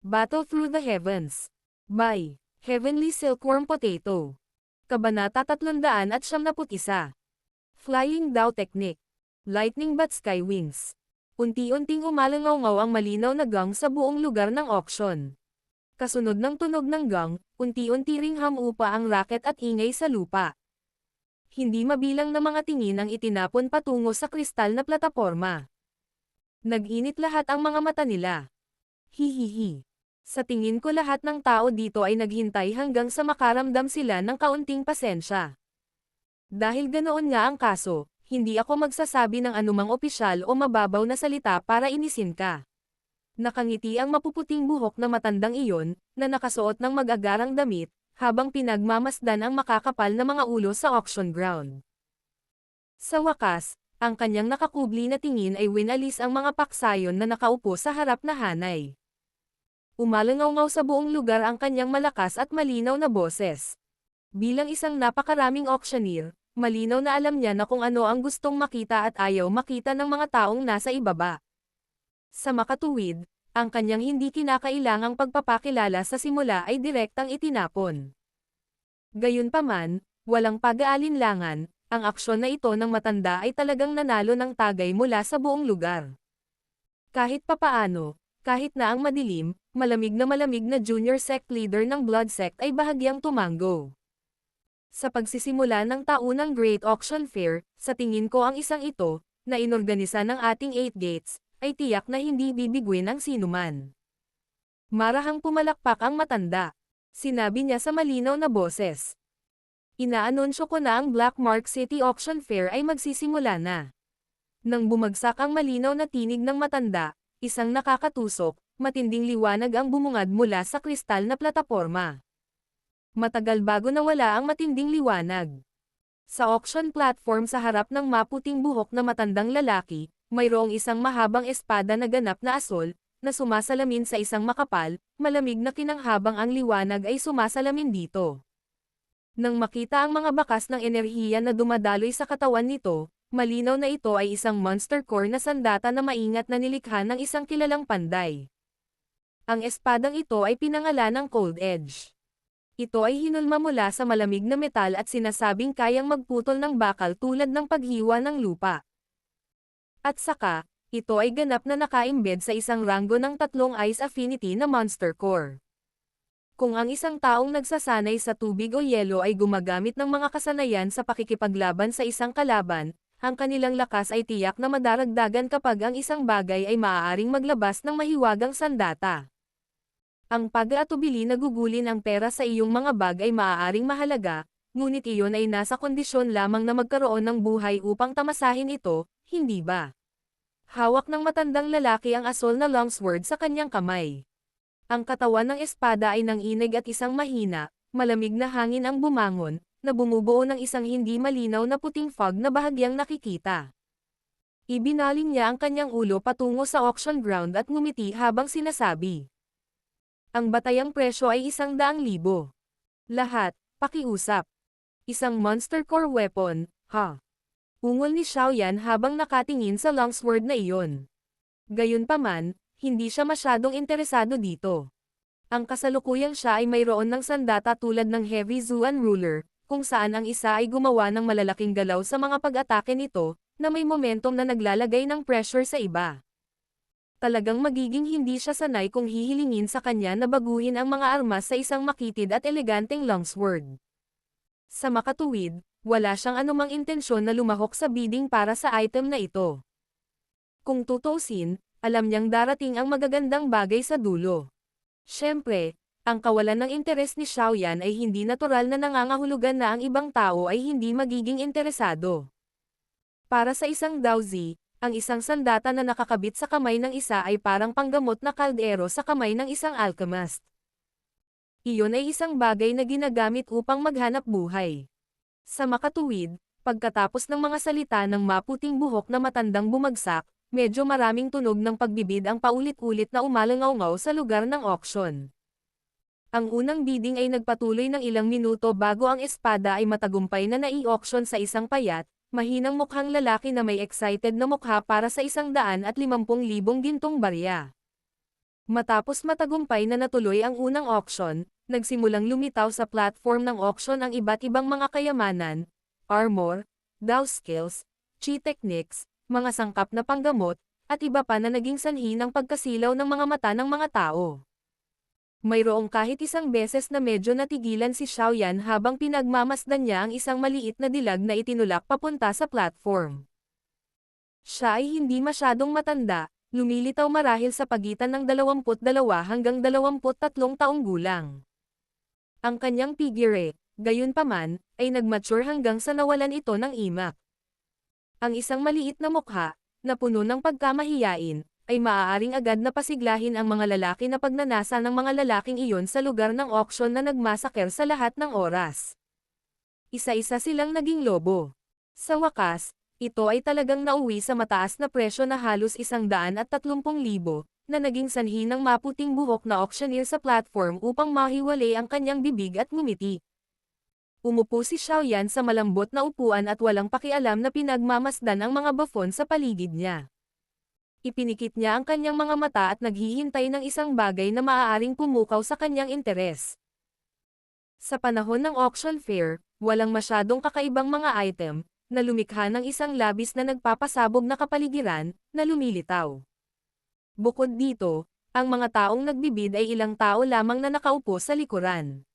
Battle Through the Heavens. By Heavenly Silkworm Potato. Kabanata 371. Flying Dao Technique. Lightning Bat Sky Wings. Unti-unting umalangaw-ngaw ang malinaw na gang sa buong lugar ng auction. Kasunod ng tunog ng gang, unti-unti ring hamupa ang raket at ingay sa lupa. Hindi mabilang na mga tingin ang itinapon patungo sa kristal na plataporma. Nag-init lahat ang mga mata nila. Hihihi. Sa tingin ko lahat ng tao dito ay naghintay hanggang sa makaramdam sila ng kaunting pasensya. Dahil ganoon nga ang kaso, hindi ako magsasabi ng anumang opisyal o mababaw na salita para inisin ka. Nakangiti ang mapuputing buhok na matandang iyon, na nakasuot ng mag-agarang damit, habang pinagmamasdan ang makakapal na mga ulo sa auction ground. Sa wakas, ang kanyang nakakubli na tingin ay winalis ang mga paksayon na nakaupo sa harap na hanay. Umalangaw-ngaw sa buong lugar ang kanyang malakas at malinaw na boses. Bilang isang napakaraming auctioneer, malinaw na alam niya na kung ano ang gustong makita at ayaw makita ng mga taong nasa ibaba. Sa makatuwid, ang kanyang hindi kinakailangang pagpapakilala sa simula ay direktang itinapon. Gayunpaman, walang pag-aalinlangan, ang aksyon na ito ng matanda ay talagang nanalo ng tagay mula sa buong lugar. Kahit papaano, kahit na ang madilim, malamig na junior sect leader ng Blood Sect ay bahagyang tumango. Sa pagsisimula ng taunang Great Auction Fair, sa tingin ko ang isang ito, na inorganisa ng ating 8 gates, ay tiyak na hindi bibigwin ang sinuman. Marahang pumalakpak ang matanda. Sinabi niya sa malinaw na boses. Inaanunsyo ko na ang Black Mark City Auction Fair ay magsisimula na. Nang bumagsak ang malinaw na tinig ng matanda, isang nakakatusok, matinding liwanag ang bumungad mula sa kristal na plataporma. Matagal bago nawala ang matinding liwanag. Sa auction platform sa harap ng maputing buhok na matandang lalaki, mayroong isang mahabang espada na ganap na asol, na sumasalamin sa isang makapal, malamig na kinanghabang ang liwanag ay sumasalamin dito. Nang makita ang mga bakas ng enerhiya na dumadaloy sa katawan nito, malinaw na ito ay isang monster core na sandata na maingat na nilikha ng isang kilalang panday. Ang espadang ito ay pinangalan ng Cold Edge. Ito ay hinulma mula sa malamig na metal at sinasabing kayang magputol ng bakal tulad ng paghiwa ng lupa. At saka, ito ay ganap na naka-embed sa isang ranggo ng 3 ice affinity na monster core. Kung ang isang taong nagsasanay sa tubig o yelo ay gumagamit ng mga kasanayan sa pakikipaglaban sa isang kalaban, ang kanilang lakas ay tiyak na madaragdagan kapag ang isang bagay ay maaaring maglabas ng mahiwagang sandata. Ang pag-aatubili na gugulin ang pera sa iyong mga bag ay maaaring mahalaga, ngunit iyon ay nasa kondisyon lamang na magkaroon ng buhay upang tamasahin ito, hindi ba? Hawak ng matandang lalaki ang asol na longsword sa kanyang kamay. Ang katawan ng espada ay nanginig at isang mahina, malamig na hangin ang bumangon, na bumubuo ng isang hindi malinaw na puting fog na bahagyang nakikita. Ibinaling niya ang kanyang ulo patungo sa auction ground at ngumiti habang sinasabi. Ang batayang presyo ay 100,000. Lahat, pakiusap. Isang monster core weapon, ha? Ungol ni Xiaoyan habang nakatingin sa longsword na iyon. Gayunpaman, hindi siya masyadong interesado dito. Ang kasalukuyang siya ay mayroon ng sandata tulad ng Heavy Zuan Ruler, kung saan ang isa ay gumawa ng malalaking galaw sa mga pag-atake nito, na may momentum na naglalagay ng pressure sa iba. Talagang magiging hindi siya sanay kung hihilingin sa kanya na baguhin ang mga armas sa isang makitid at eleganteng longsword. Sa makatuwid, wala siyang anumang intensyon na lumahok sa bidding para sa item na ito. Kung tutuusin, alam niyang darating ang magagandang bagay sa dulo. Siyempre, ang kawalan ng interes ni Xiaoyan ay hindi natural na nangangahulugan na ang ibang tao ay hindi magiging interesado. Para sa isang Daozi, ang isang sandata na nakakabit sa kamay ng isa ay parang panggamot na kaldero sa kamay ng isang alchemist. Iyon ay isang bagay na ginagamit upang maghanap buhay. Sa makatuwid, pagkatapos ng mga salita ng maputing buhok na matandang bumagsak, medyo maraming tunog ng pagbibid ang paulit-ulit na umalangaw-ngaw sa lugar ng auction. Ang unang bidding ay nagpatuloy ng ilang minuto bago ang espada ay matagumpay na nai-auction sa isang payat, mahinang mukhang lalaki na may excited na mukha para sa 150,000 gintong barya. Matapos matagumpay na natuloy ang unang auction, nagsimulang lumitaw sa platform ng auction ang iba't ibang mga kayamanan, armor, daw skills, chi techniques, mga sangkap na panggamot, at iba pa na naging sanhi ng pagkasilaw ng mga mata ng mga tao. Mayroong kahit isang beses na medyo natigilan si Xiaoyan habang pinagmamasdan niya ang isang maliit na dilag na itinulak papunta sa platform. Siya ay hindi masyadong matanda, lumilitaw marahil sa pagitan ng 22 hanggang 23 taong gulang. Ang kanyang figure, gayunpaman, ay nagmature hanggang sa nawalan ito ng imak. Ang isang maliit na mukha, na puno ng pagkamahiyain, ay maaaring agad na pasiglahin ang mga lalaki na pagnanasa ng mga lalaking iyon sa lugar ng auction na nagmasaker sa lahat ng oras. Isa-isa silang naging lobo. Sa wakas, ito ay talagang nauwi sa mataas na presyo na halos 130,000 na naging sanhi ng maputing buhok na auctioneer sa platform upang mahiwalay ang kanyang bibig at ngumiti. Umupo si Xiaoyan sa malambot na upuan at walang pakialam na pinagmamasdan ang mga buffon sa paligid niya. Ipinikit niya ang kanyang mga mata at naghihintay ng isang bagay na maaaring pumukaw sa kanyang interes. Sa panahon ng auction fair, walang masyadong kakaibang mga item, na lumikha ng isang labis na nagpapasabog na kapaligiran, na lumilitaw. Bukod dito, ang mga taong nagbibid ay ilang tao lamang na nakaupo sa likuran.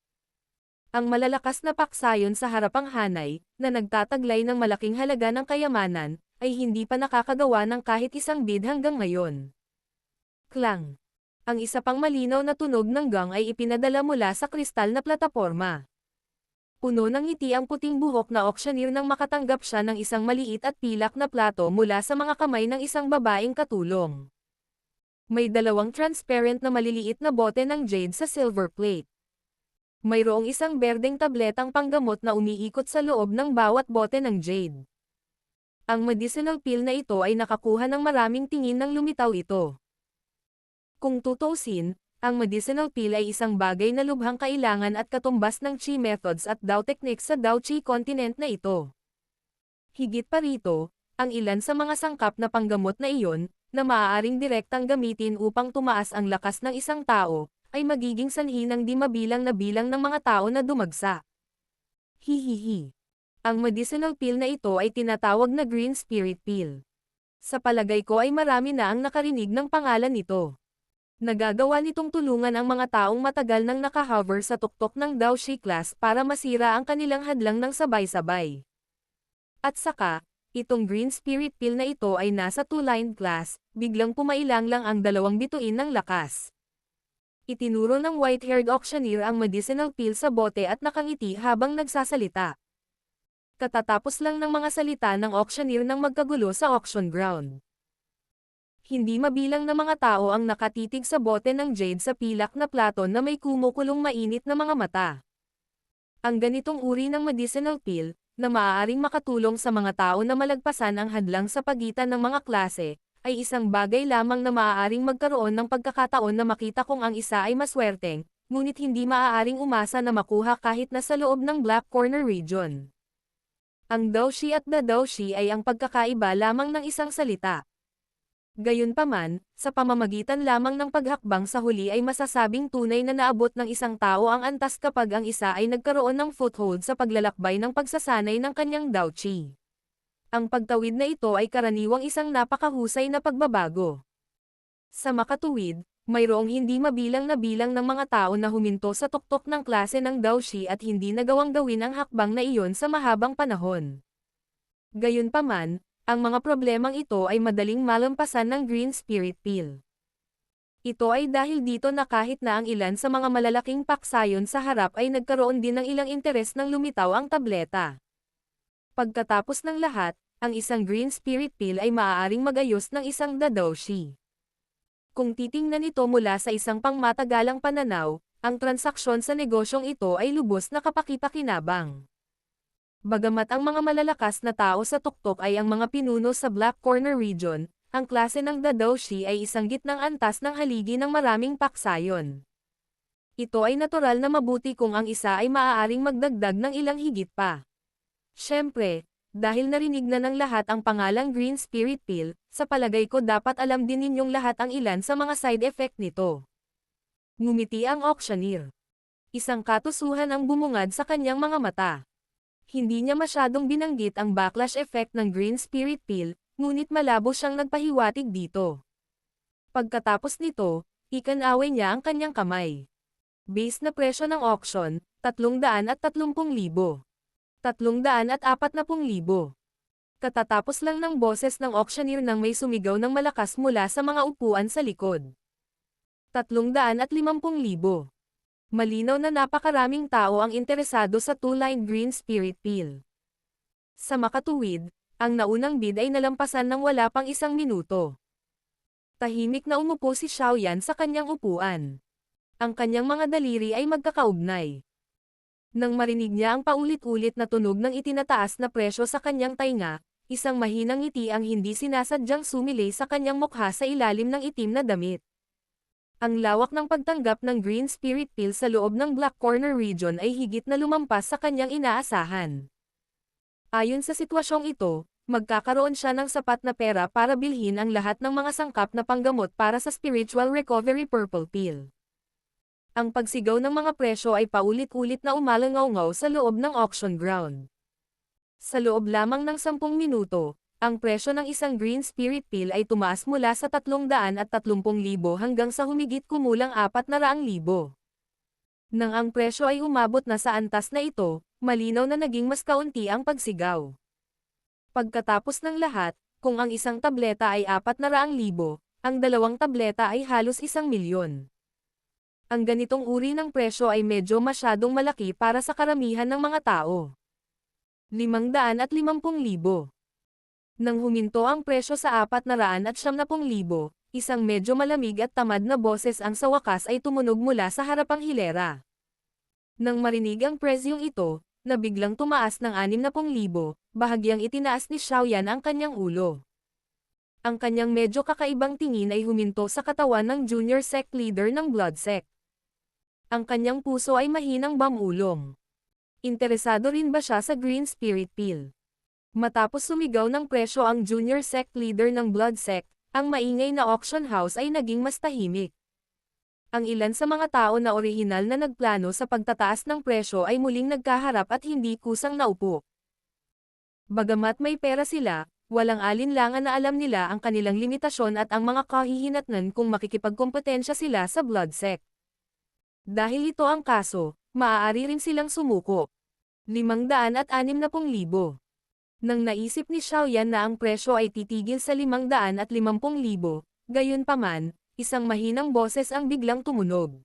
Ang malalakas na paksayon sa harapang hanay, na nagtataglay ng malaking halaga ng kayamanan, ay hindi pa nakakagawa ng kahit isang bid hanggang ngayon. Klang! Ang isa pang malinaw na tunog ng gong ay ipinadala mula sa kristal na plataporma. Puno ng ngiti ang puting buhok na auctioneer nang makatanggap siya ng isang maliit at pilak na plato mula sa mga kamay ng isang babaeng katulong. May dalawang transparent na maliliit na bote ng jade sa silver plate. Mayroong isang berdeng tabletang panggamot na umiikot sa loob ng bawat bote ng jade. Ang medicinal pill na ito ay nakakuha ng maraming tingin nang lumitaw ito. Kung tutuusin, ang medicinal pill ay isang bagay na lubhang kailangan at katumbas ng Qi methods at Dao techniques sa Dao Qi continent na ito. Higit pa rito, ang ilan sa mga sangkap na panggamot na iyon, na maaaring direktang gamitin upang tumaas ang lakas ng isang tao, ay magiging sanhi ng di mabilang na bilang ng mga tao na dumagsa. Hihihi. Ang medicinal pill na ito ay tinatawag na Green Spirit Pill. Sa palagay ko ay marami na ang nakarinig ng pangalan nito. Nagagawa nitong tulungan ang mga taong matagal nang nakahover sa tuktok ng Dao Shi class para masira ang kanilang hadlang ng sabay-sabay. At saka, itong Green Spirit Pill na ito ay nasa two-line class, biglang pumailang lang ang dalawang bituin ng lakas. Itinuro ng white-haired auctioneer ang medicinal pill sa bote at nakangiti habang nagsasalita. Katatapos lang ng mga salita ng auctioneer nang magkagulo sa auction ground. Hindi mabilang na mga tao ang nakatitig sa bote ng jade sa pilak na plato na may kumukulong mainit na mga mata. Ang ganitong uri ng medicinal pill, na maaaring makatulong sa mga tao na malagpasan ang hadlang sa pagitan ng mga klase, ay isang bagay lamang na maaaring magkaroon ng pagkakataon na makita kung ang isa ay maswerteng, ngunit hindi maaaring umasa na makuha kahit na sa loob ng Black Corner region. Ang Dao Shi at the Dao Shi ay ang pagkakaiba lamang ng isang salita. Gayunpaman, sa pamamagitan lamang ng paghakbang sa huli ay masasabing tunay na naabot ng isang tao ang antas kapag ang isa ay nagkaroon ng foothold sa paglalakbay ng pagsasanay ng kanyang Dao Qi. Ang pagtawid na ito ay karaniwang isang napakahusay na pagbabago. Sa makatuwid, mayroong hindi mabilang na bilang ng mga tao na huminto sa tuktok ng klase ng Dao Shi at hindi nagawang gawin ang hakbang na iyon sa mahabang panahon. Gayunpaman, ang mga problemang ito ay madaling malampasan ng Green Spirit Pill. Ito ay dahil dito na kahit na ang ilan sa mga malalaking paksayon sa harap ay nagkaroon din ng ilang interes nang lumitaw ang tableta. Pagkatapos ng lahat, ang isang Green Spirit Pill ay maaaring magayos ng isang Dao Shi. Kung titingnan ito mula sa isang pangmatagalang pananaw, ang transaksyon sa negosyong ito ay lubos na kapaki-pakinabang. Bagamat ang mga malalakas na tao sa tuktok ay ang mga pinuno sa Black Corner region, ang klase ng Dao Shi ay isang gitnang antas ng haligi ng maraming paksayon. Ito ay natural na mabuti kung ang isa ay maaaring magdagdag ng ilang higit pa. Siyempre, Dahil narinig na ng lahat ang pangalang Green Spirit Pill, sa palagay ko dapat alam din ninyong lahat ang ilan sa mga side effect nito. Ngumiti ang auctioneer. Isang katusuhan ang bumungad sa kanyang mga mata. Hindi niya masyadong binanggit ang backlash effect ng Green Spirit Pill, ngunit malabo siyang nagpahiwatig dito. Pagkatapos nito, ikanaway niya ang kanyang kamay. Base na presyo ng auction, 330,000. 340,000. Katatapos lang ng boses ng auctioneer nang may sumigaw ng malakas mula sa mga upuan sa likod. 350,000. Malinaw na napakaraming tao ang interesado sa two-line Green Spirit Pill. Sa makatuwid, ang naunang bid ay nalampasan ng wala pang 1 minuto. Tahimik na umupo si Xiaoyan sa kanyang upuan. Ang kanyang mga daliri ay magkakaugnay. Nang marinig niya ang paulit-ulit na tunog ng itinataas na presyo sa kanyang tainga, isang mahinang ngiti ang hindi sinasadyang sumilay sa kanyang mukha sa ilalim ng itim na damit. Ang lawak ng pagtanggap ng Green Spirit Pill sa loob ng Black Corner region ay higit na lumampas sa kanyang inaasahan. Ayon sa sitwasyong ito, magkakaroon siya ng sapat na pera para bilhin ang lahat ng mga sangkap na panggamot para sa Spiritual Recovery Purple Pill. Ang pagsigaw ng mga presyo ay paulit-ulit na umalangaw-ngaw sa loob ng auction ground. Sa loob lamang ng 10 minuto, ang presyo ng isang Green Spirit Pill ay tumaas mula sa 330,000 hanggang sa humigit kumulang 400,000. Nang ang presyo ay umabot na sa antas na ito, malinaw na naging mas kaunti ang pagsigaw. Pagkatapos ng lahat, kung ang isang tableta ay 400,000, ang 2 tableta ay halos 1,000,000. Ang ganitong uri ng presyo ay medyo masyadong malaki para sa karamihan ng mga tao. 550,000. Nang huminto ang presyo sa 470,000, isang medyo malamig at tamad na boses ang sa wakas ay tumunog mula sa harapang hilera. Nang marinig ang presyong ito, na biglang tumaas ng 60,000, bahagyang itinaas ni Xiaoyan ang kanyang ulo. Ang kanyang medyo kakaibang tingin ay huminto sa katawan ng junior sect leader ng Blood Sect. Ang kanyang puso ay mahinang bamulong. Interesado rin ba siya sa Green Spirit Pill? Matapos sumigaw ng presyo ang junior sect leader ng Blood Sect, ang maingay na auction house ay naging mas tahimik. Ang ilan sa mga tao na orihinal na nagplano sa pagtataas ng presyo ay muling nagkaharap at hindi kusang naupo. Bagamat may pera sila, walang alinlangan na alam nila ang kanilang limitasyon at ang mga kahihinatnan kung makikipagkompetensya sila sa Blood Sect. Dahil ito ang kaso, maaari rin silang sumuko. 560,000. Nang naisip ni Xiaoyan na ang presyo ay titigil sa 550,000, gayunpaman, isang mahinang boses ang biglang tumunog.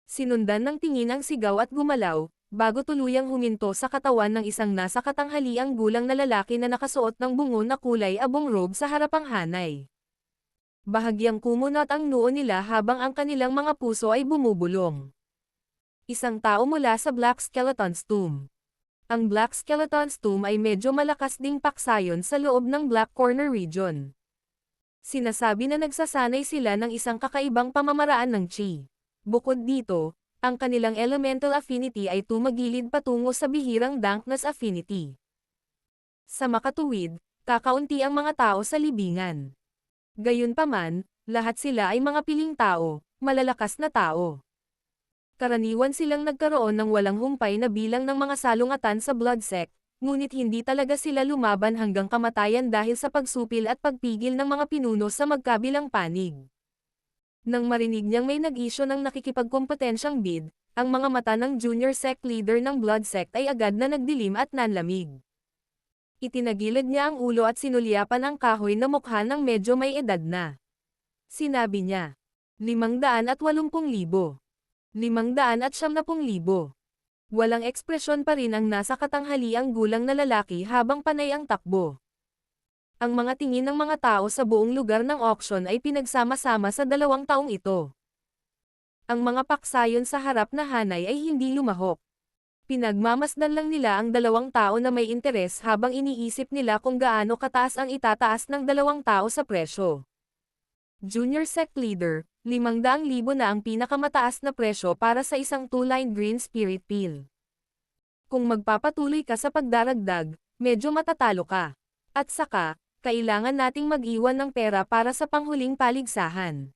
Sinundan ng tingin ang sigaw at gumalaw, bago tuluyang huminto sa katawan ng isang nasa katanghaliang gulang na lalaki na nakasuot ng bungo na kulay abong robe sa harapang hanay. Bahagyang kumunat ang noo nila habang ang kanilang mga puso ay bumubulong. Isang tao mula sa Black Skeleton's Tomb. Ang Black Skeleton's Tomb ay medyo malakas ding paksayon sa loob ng Black Corner region. Sinasabi na nagsasanay sila ng isang kakaibang pamamaraan ng chi. Bukod dito, ang kanilang elemental affinity ay tumagilid patungo sa bihirang dankness affinity. Sa makatuwid, kakaunti ang mga tao sa libingan. Gayunpaman, lahat sila ay mga piling tao, malalakas na tao. Karaniwan silang nagkaroon ng walang humpay na bilang ng mga salungatan sa Blood Sect, ngunit hindi talaga sila lumaban hanggang kamatayan dahil sa pagsupil at pagpigil ng mga pinuno sa magkabilang panig. Nang marinig niyang may nag-isyo ng nakikipagkompetensyang bid, ang mga mata ng junior sect leader ng Blood Sect ay agad na nagdilim at nanlamig. Itinagilid niya ang ulo at sinulyapan ang kahoy na mukha ng medyo may edad na. Sinabi niya, 580,000. 570,000. Walang ekspresyon pa rin ang nasa katanghaliang gulang na lalaki habang panay ang takbo. Ang mga tingin ng mga tao sa buong lugar ng auction ay pinagsama-sama sa 2 taong ito. Ang mga paksayon sa harap na hanay ay hindi lumahok. Pinagmamasdan lang nila ang 2 tao na may interes habang iniisip nila kung gaano kataas ang itataas ng 2 tao sa presyo. Junior Sect Leader, 500,000 na ang pinakamataas na presyo para sa isang two-line Green Spirit Pill. Kung magpapatuloy ka sa pagdaragdag, medyo matatalo ka. At saka, kailangan nating mag-iwan ng pera para sa panghuling paligsahan.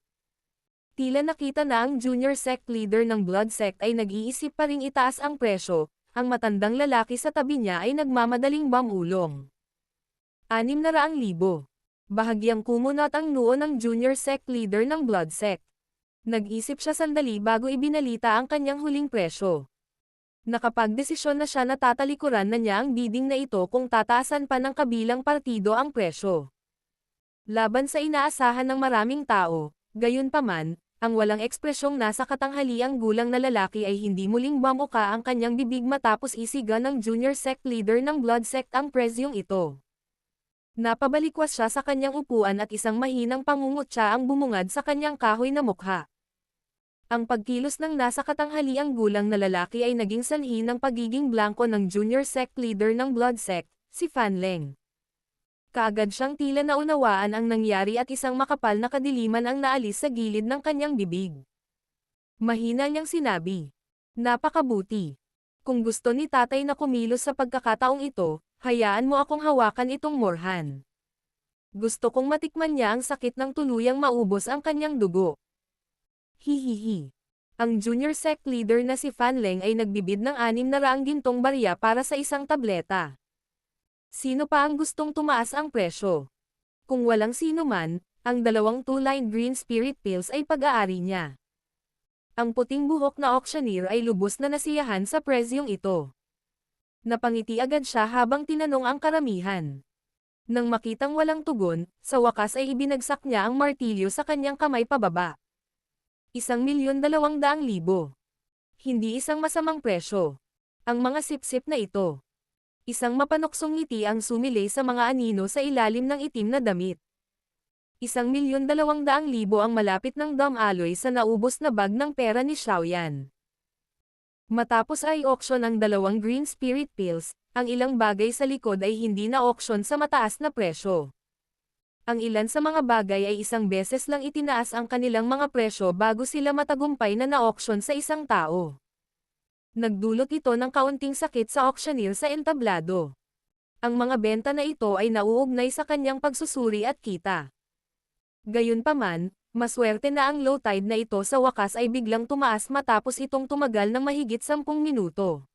Tila nakita na ang junior sect leader ng blood sect ay nag-iisip pa ring itaas ang presyo, ang matandang lalaki sa tabi niya ay nagmamadaling bamulong. 600,000. Bahagyang kumunot ang noo ng junior sect leader ng blood sect. Nag-isip siya sandali bago ibinalita ang kanyang huling presyo. Nakapagdesisyon na siya na tatalikuran na niya ang bidding na ito kung tataasan pa ng kabilang partido ang presyo. Laban sa inaasahan ng maraming tao, gayunpaman, ang walang ekspresyong nasa katanghaliang gulang na lalaki ay hindi muling bamuka ang kanyang bibig matapos isigan ng junior sect leader ng blood sect ang presyong ito. Napabalikwas siya sa kanyang upuan at isang mahinang pangungutya ang bumungad sa kanyang kahoy na mukha. Ang pagkilos ng nasa katanghaliang gulang na lalaki ay naging sanhi ng pagiging blanko ng junior sect leader ng blood sect, si Fan Leng. Kaagad siyang tila naunawaan ang nangyari at isang makapal na kadiliman ang naalis sa gilid ng kanyang bibig. Mahina niyang sinabi, "Napakabuti. Kung gusto ni tatay na kumilos sa pagkakataong ito, hayaan mo akong hawakan itong morhan. Gusto kong matikman niya ang sakit ng tuluyang maubos ang kanyang dugo." Hihihi. Ang junior sect leader na si Fan Leng ay nagbibid ng 600 gintong barya para sa isang tableta. Sino pa ang gustong tumaas ang presyo? Kung walang sino man, ang dalawang two-line green spirit pills ay pag-aari niya. Ang puting buhok na auctioneer ay lubos na nasiyahan sa presyong ito. Napangiti agad siya habang tinanong ang karamihan. Nang makitang walang tugon, sa wakas ay ibinagsak niya ang martilyo sa kanyang kamay pababa. 1,200,000. Hindi isang masamang presyo. Ang mga sip-sip na ito. Isang mapanuksong ngiti ang sumilay sa mga anino sa ilalim ng itim na damit. 1,200,000 ang malapit ng dumb alloy sa naubos na bag ng pera ni Xiaoyan. Matapos ay auction ang dalawang green spirit pills, ang ilang bagay sa likod ay hindi na auction sa mataas na presyo. Ang ilan sa mga bagay ay isang beses lang itinaas ang kanilang mga presyo bago sila matagumpay na na-auction sa isang tao. Nagdulot ito ng kaunting sakit sa auctioneer sa entablado. Ang mga benta na ito ay nauugnay sa kanyang pagsusuri at kita. Gayunpaman, maswerte na ang low tide na ito sa wakas ay biglang tumaas matapos itong tumagal ng mahigit 10 minuto.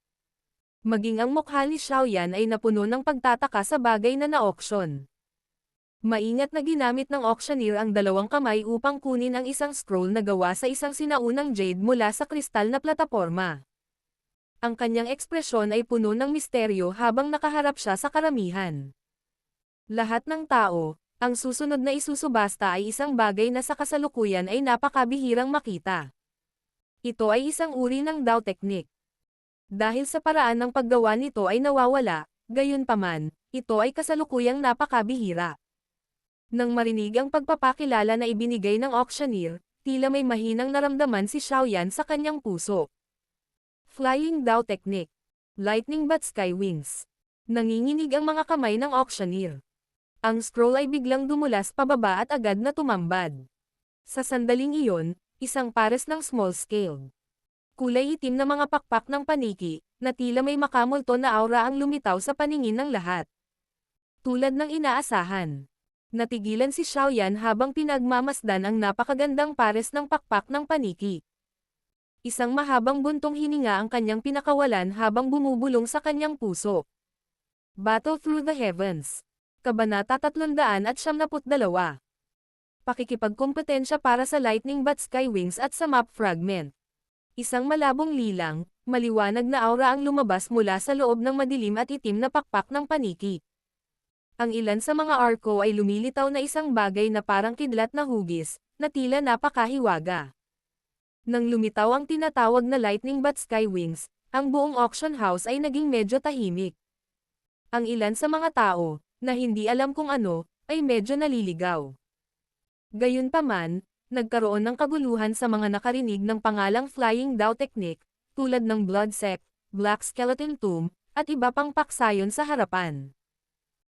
Maging ang mukha ni Xiaoyan ay napuno ng pagtataka sa bagay na na-auction. Maingat na ginamit ng auctioneer ang dalawang kamay upang kunin ang isang scroll na gawa sa isang sinaunang jade mula sa kristal na plataporma. Ang kanyang ekspresyon ay puno ng misteryo habang nakaharap siya sa karamihan. Lahat ng tao, ang susunod na isusubasta ay isang bagay na sa kasalukuyan ay napakabihirang makita. Ito ay isang uri ng Dao technique. Dahil sa paraan ng paggawa nito ay nawawala, gayunpaman, ito ay kasalukuyang napakabihira. Nang marinig ang pagpapakilala na ibinigay ng auctioneer, tila may mahinang naramdaman si Xiaoyan sa kanyang puso. Flying Dao Technique. Lightning Bat Sky Wings. Nanginginig ang mga kamay ng auctioneer. Ang scroll ay biglang dumulas pababa at agad na tumambad. Sa sandaling iyon, isang pares ng small scale. Kulay itim na mga pakpak ng paniki, na tila may makamulto na aura ang lumitaw sa paningin ng lahat. Tulad ng inaasahan. Natigilan si Xiaoyan habang pinagmamasdan ang napakagandang pares ng pakpak ng paniki. Isang mahabang buntong hininga ang kanyang pinakawalan habang bumubulong sa kanyang puso. Battle Through the Heavens. Kabanata 372. Pakikipagkompetensya para sa Lightning Bat Sky Wings at sa Map Fragment. Isang malabong lilang, maliwanag na aura ang lumabas mula sa loob ng madilim at itim na pakpak ng paniki. Ang ilan sa mga arko ay lumilitaw na isang bagay na parang kidlat na hugis, na tila napakahiwaga. Nang lumitaw ang tinatawag na Lightning Bat Sky Wings, ang buong auction house ay naging medyo tahimik. Ang ilan sa mga tao, na hindi alam kung ano, ay medyo naliligaw. Gayunpaman, nagkaroon ng kaguluhan sa mga nakarinig ng pangalang Flying Dao Technique, tulad ng Blood Sect, Black Skeleton Tomb, at iba pang paksayon sa harapan.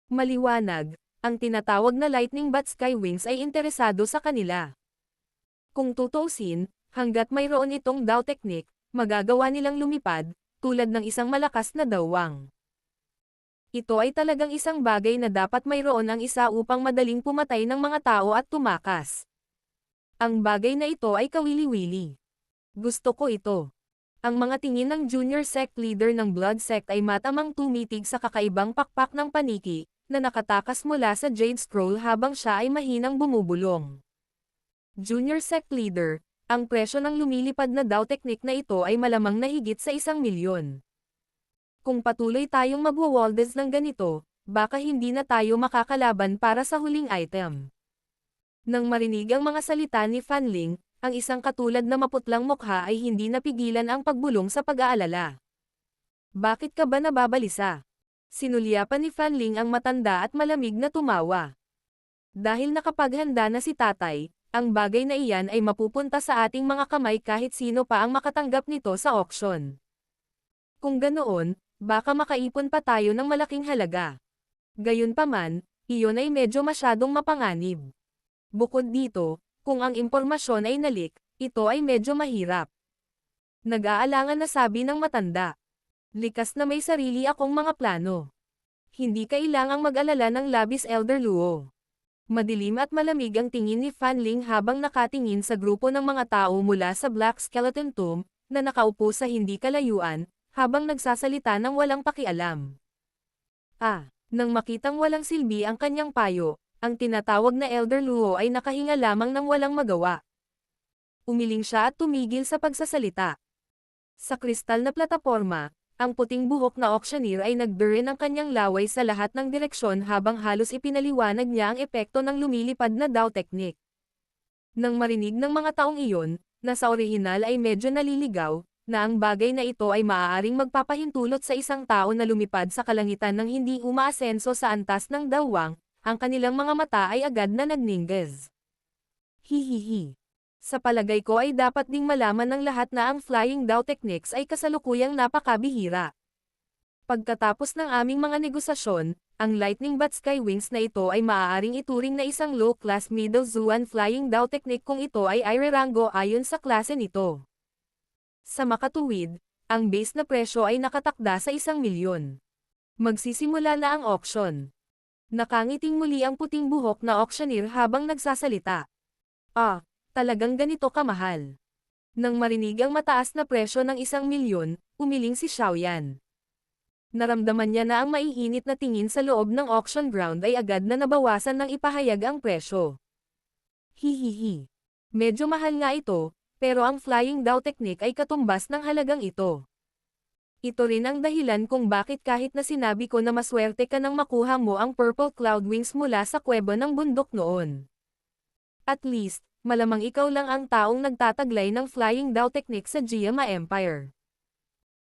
Maliwanag, ang tinatawag na Lightning Bat Sky Wings ay interesado sa kanila. Kung tutuusin, hanggat mayroon itong Dao technique, magagawa nilang lumipad, tulad ng isang malakas na dawang. Ito ay talagang isang bagay na dapat mayroon ang isa upang madaling pumatay ng mga tao at tumakas. Ang bagay na ito ay kawili-wili. Gusto ko ito. Ang mga tingin ng junior sect leader ng Blood Sect ay matamang tumitig sa kakaibang pakpak ng paniki, na nakatakas mula sa Jade Scroll habang siya ay mahinang bumubulong. Junior sect leader, ang presyo ng lumilipad na Dao technique na ito ay malamang na higit sa 1,000,000. Kung patuloy tayong magwawaldes ng ganito, baka hindi na tayo makakalaban para sa huling item. Nang marinig ang mga salita ni Fanling, ang isang katulad na maputlang mukha ay hindi napigilan ang pagbulong sa pag-aalala. Bakit ka ba nababalisa? Sinulyapan ni Fanling ang matanda at malamig na tumawa. Dahil nakapaghanda na si tatay, ang bagay na iyan ay mapupunta sa ating mga kamay kahit sino pa ang makatanggap nito sa auction. Kung ganoon, baka makaipon pa tayo ng malaking halaga. Gayunpaman, iyon ay medyo masyadong mapanganib. Bukod dito, kung ang impormasyon ay nalik, ito ay medyo mahirap. Nag-aalangan na sabi ng matanda. Likas na may sarili akong mga plano. Hindi kailangang mag-alala ng labis, Elder Luo. Madilim at malamig ang tingin ni Fanling habang nakatingin sa grupo ng mga tao mula sa Black Skeleton Tomb, na nakaupo sa hindi kalayuan, habang nagsasalita ng walang pakialam. Nang makitang walang silbi ang kanyang payo, ang tinatawag na Elder Luo ay nakahinga lamang ng walang magawa. Umiling siya at tumigil sa pagsasalita. Sa kristal na plataporma, ang puting buhok na auctioneer ay nagdure ng kanyang laway sa lahat ng direksyon habang halos ipinaliwanag niya ang epekto ng lumilipad na Dao technique. Nang marinig ng mga taong iyon, na sa orihinal ay medyo naliligaw, na ang bagay na ito ay maaaring magpapahintulot sa isang tao na lumipad sa kalangitan ng hindi umaasenso sa antas ng dawang, ang kanilang mga mata ay agad na nagninggaz. Hihihi. Sa palagay ko ay dapat ding malaman ng lahat na ang Flying Dao techniques ay kasalukuyang napakabihira. Pagkatapos ng aming mga negosasyon, ang Lightning Bat Sky Wings na ito ay maaaring ituring na isang low-class Middle Zuan Flying Dao technique kung ito ay irerango ayon sa klase nito. Sa makatuwid, ang base na presyo ay nakatakda sa 1,000,000. Magsisimula na ang auction. Nakangiting muli ang puting buhok na auctioneer habang nagsasalita. Talagang ganito kamahal. Nang marinig ang mataas na presyo ng 1,000,000, umiling si Xiaoyan. Naramdaman niya na ang maiinit na tingin sa loob ng auction ground ay agad na nabawasan ng ipahayag ang presyo. Hihihi. Medyo mahal nga ito, pero ang Flying Dao technique ay katumbas ng halagang ito. Ito rin ang dahilan kung bakit kahit na sinabi ko na maswerte ka nang makuha mo ang Purple Cloud Wings mula sa kuweba ng bundok noon. At least, malamang ikaw lang ang taong nagtataglay ng Flying Dao technique sa Jiama Empire.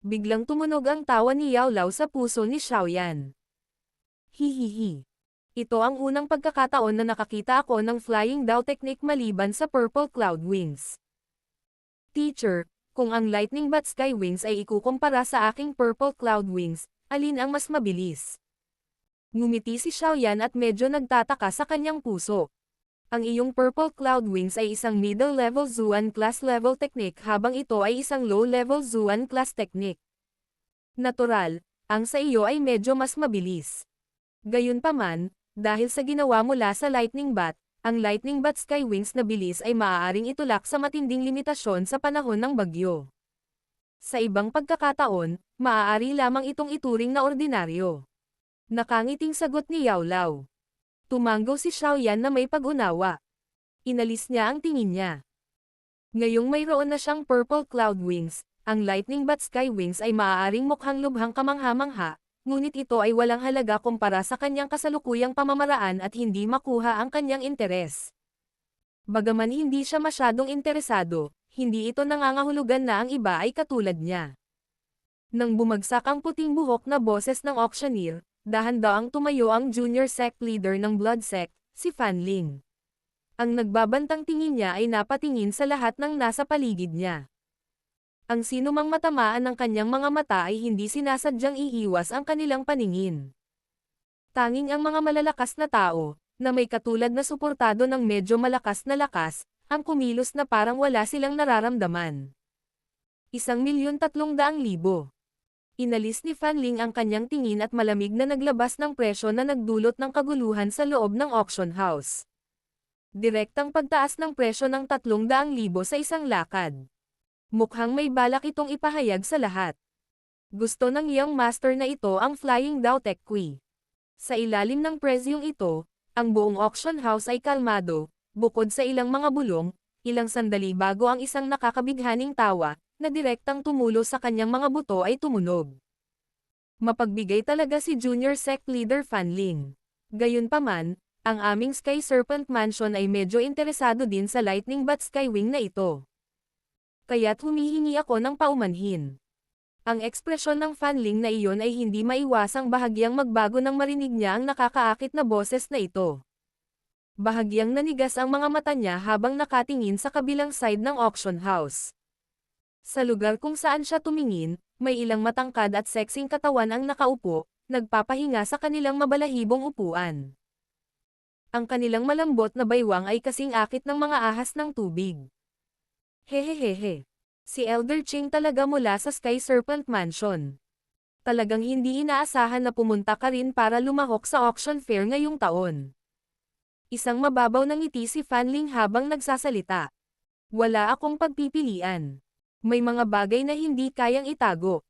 Biglang tumunog ang tawa ni Yao Lao sa puso ni Xiaoyan. Hihihi. Ito ang unang pagkakataon na nakakita ako ng Flying Dao technique maliban sa Purple Cloud Wings. Teacher, kung ang Lightning Bat Sky Wings ay ikukumpara sa aking Purple Cloud Wings, alin ang mas mabilis? Ngumiti si Xiaoyan at medyo nagtataka sa kanyang puso. Ang iyong Purple Cloud Wings ay isang middle-level Zuan class level technique habang ito ay isang low-level Zuan class technique. Natural, ang sa iyo ay medyo mas mabilis. Gayunpaman, dahil sa ginawa mula sa Lightning Bat, ang Lightning Bat Sky Wings na bilis ay maaaring itulak sa matinding limitasyon sa panahon ng bagyo. Sa ibang pagkakataon, maaari lamang itong ituring na ordinaryo. Nakangiting sagot ni Yao Lao. Tumanggo si Xiaoyan na may pag-unawa. Inalis niya ang tingin niya. Ngayong mayroon na siyang Purple Cloud Wings, ang Lightning Bat Sky Wings ay maaaring mukhang lubhang kamangha-mangha, ngunit ito ay walang halaga kumpara sa kanyang kasalukuyang pamamaraan at hindi makuha ang kanyang interes. Bagaman hindi siya masyadong interesado, hindi ito nangangahulugan na ang iba ay katulad niya. Nang bumagsak ang puting buhok na boses ng auctioneer, dahan-daang tumayo ang junior sect leader ng Blood Sect, si Fanling. Ang nagbabantang tingin niya ay napatingin sa lahat ng nasa paligid niya. Ang sinumang matamaan ng kanyang mga mata ay hindi sinasadyang iiwas ang kanilang paningin. Tanging ang mga malalakas na tao, na may katulad na suportado ng medyo malakas na lakas, ang kumilos na parang wala silang nararamdaman. 1,300,000. Inalis ni Fanling ang kanyang tingin at malamig na naglabas ng presyo na nagdulot ng kaguluhan sa loob ng auction house. Direktang pagtaas ng presyo ng 300,000 sa isang lakad. Mukhang may balak itong ipahayag sa lahat. Gusto ng young master na ito ang Flying Dao Tech Qui. Sa ilalim ng presyong ito, ang buong auction house ay kalmado, bukod sa ilang mga bulong, ilang sandali bago ang isang nakakabighaning tawa, na direktang tumulo sa kanyang mga buto ay tumunog. Mapagbigay talaga si Junior Sect Leader Fanling. Gayunpaman, ang aming Sky Serpent Mansion ay medyo interesado din sa Lightning Bat Skywing na ito. Kaya't humihingi ako ng paumanhin. Ang ekspresyon ng Fanling na iyon ay hindi maiwasang bahagyang magbago nang marinig niya ang nakakaakit na boses na ito. Bahagyang nanigas ang mga mata niya habang nakatingin sa kabilang side ng auction house. Sa lugar kung saan siya tumingin, may ilang matangkad at sexing katawan ang nakaupo, nagpapahinga sa kanilang mabalahibong upuan. Ang kanilang malambot na baywang ay kasing akit ng mga ahas ng tubig. Hehehehe. Si Elder Ching talaga mula sa Sky Serpent Mansion. Talagang hindi inaasahan na pumunta ka rin para lumahok sa auction fair ngayong taon. Isang mababaw na ngiti si Fanling habang nagsasalita. Wala akong pagpipilian. May mga bagay na hindi kayang itago.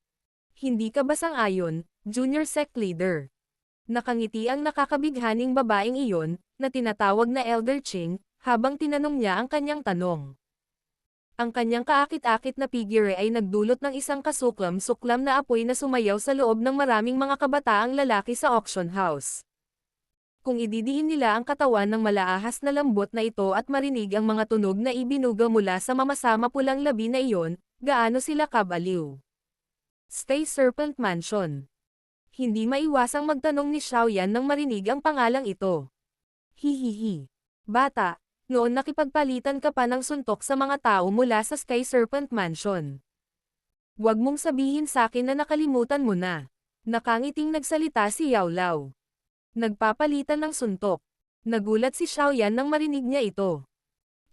Hindi ka ba sang-ayon, Junior Sect Leader? Nakangiti ang nakakabighaning babaeng iyon, na tinatawag na Elder Ching, habang tinanong niya ang kanyang tanong. Ang kanyang kaakit-akit na figure ay nagdulot ng isang kasuklam-suklam na apoy na sumayaw sa loob ng maraming mga kabataang lalaki sa auction house. Kung ididiin nila ang katawan ng malaahas na lambot na ito at marinig ang mga tunog na ibinuga mula sa mamasama pulang labi na iyon, gaano sila kabaliw. Sky Serpent Mansion. Hindi maiwasang magtanong ni Xiaoyan nang marinig ang pangalang ito. Hihihi. Bata, noon nakipagpalitan ka pa ng suntok sa mga tao mula sa Sky Serpent Mansion. Huwag mong sabihin sa akin na nakalimutan mo na. Nakangiting nagsalita si Yao Lao. Nagpapalitan ng suntok. Nagulat si Xiaoyan nang marinig niya ito.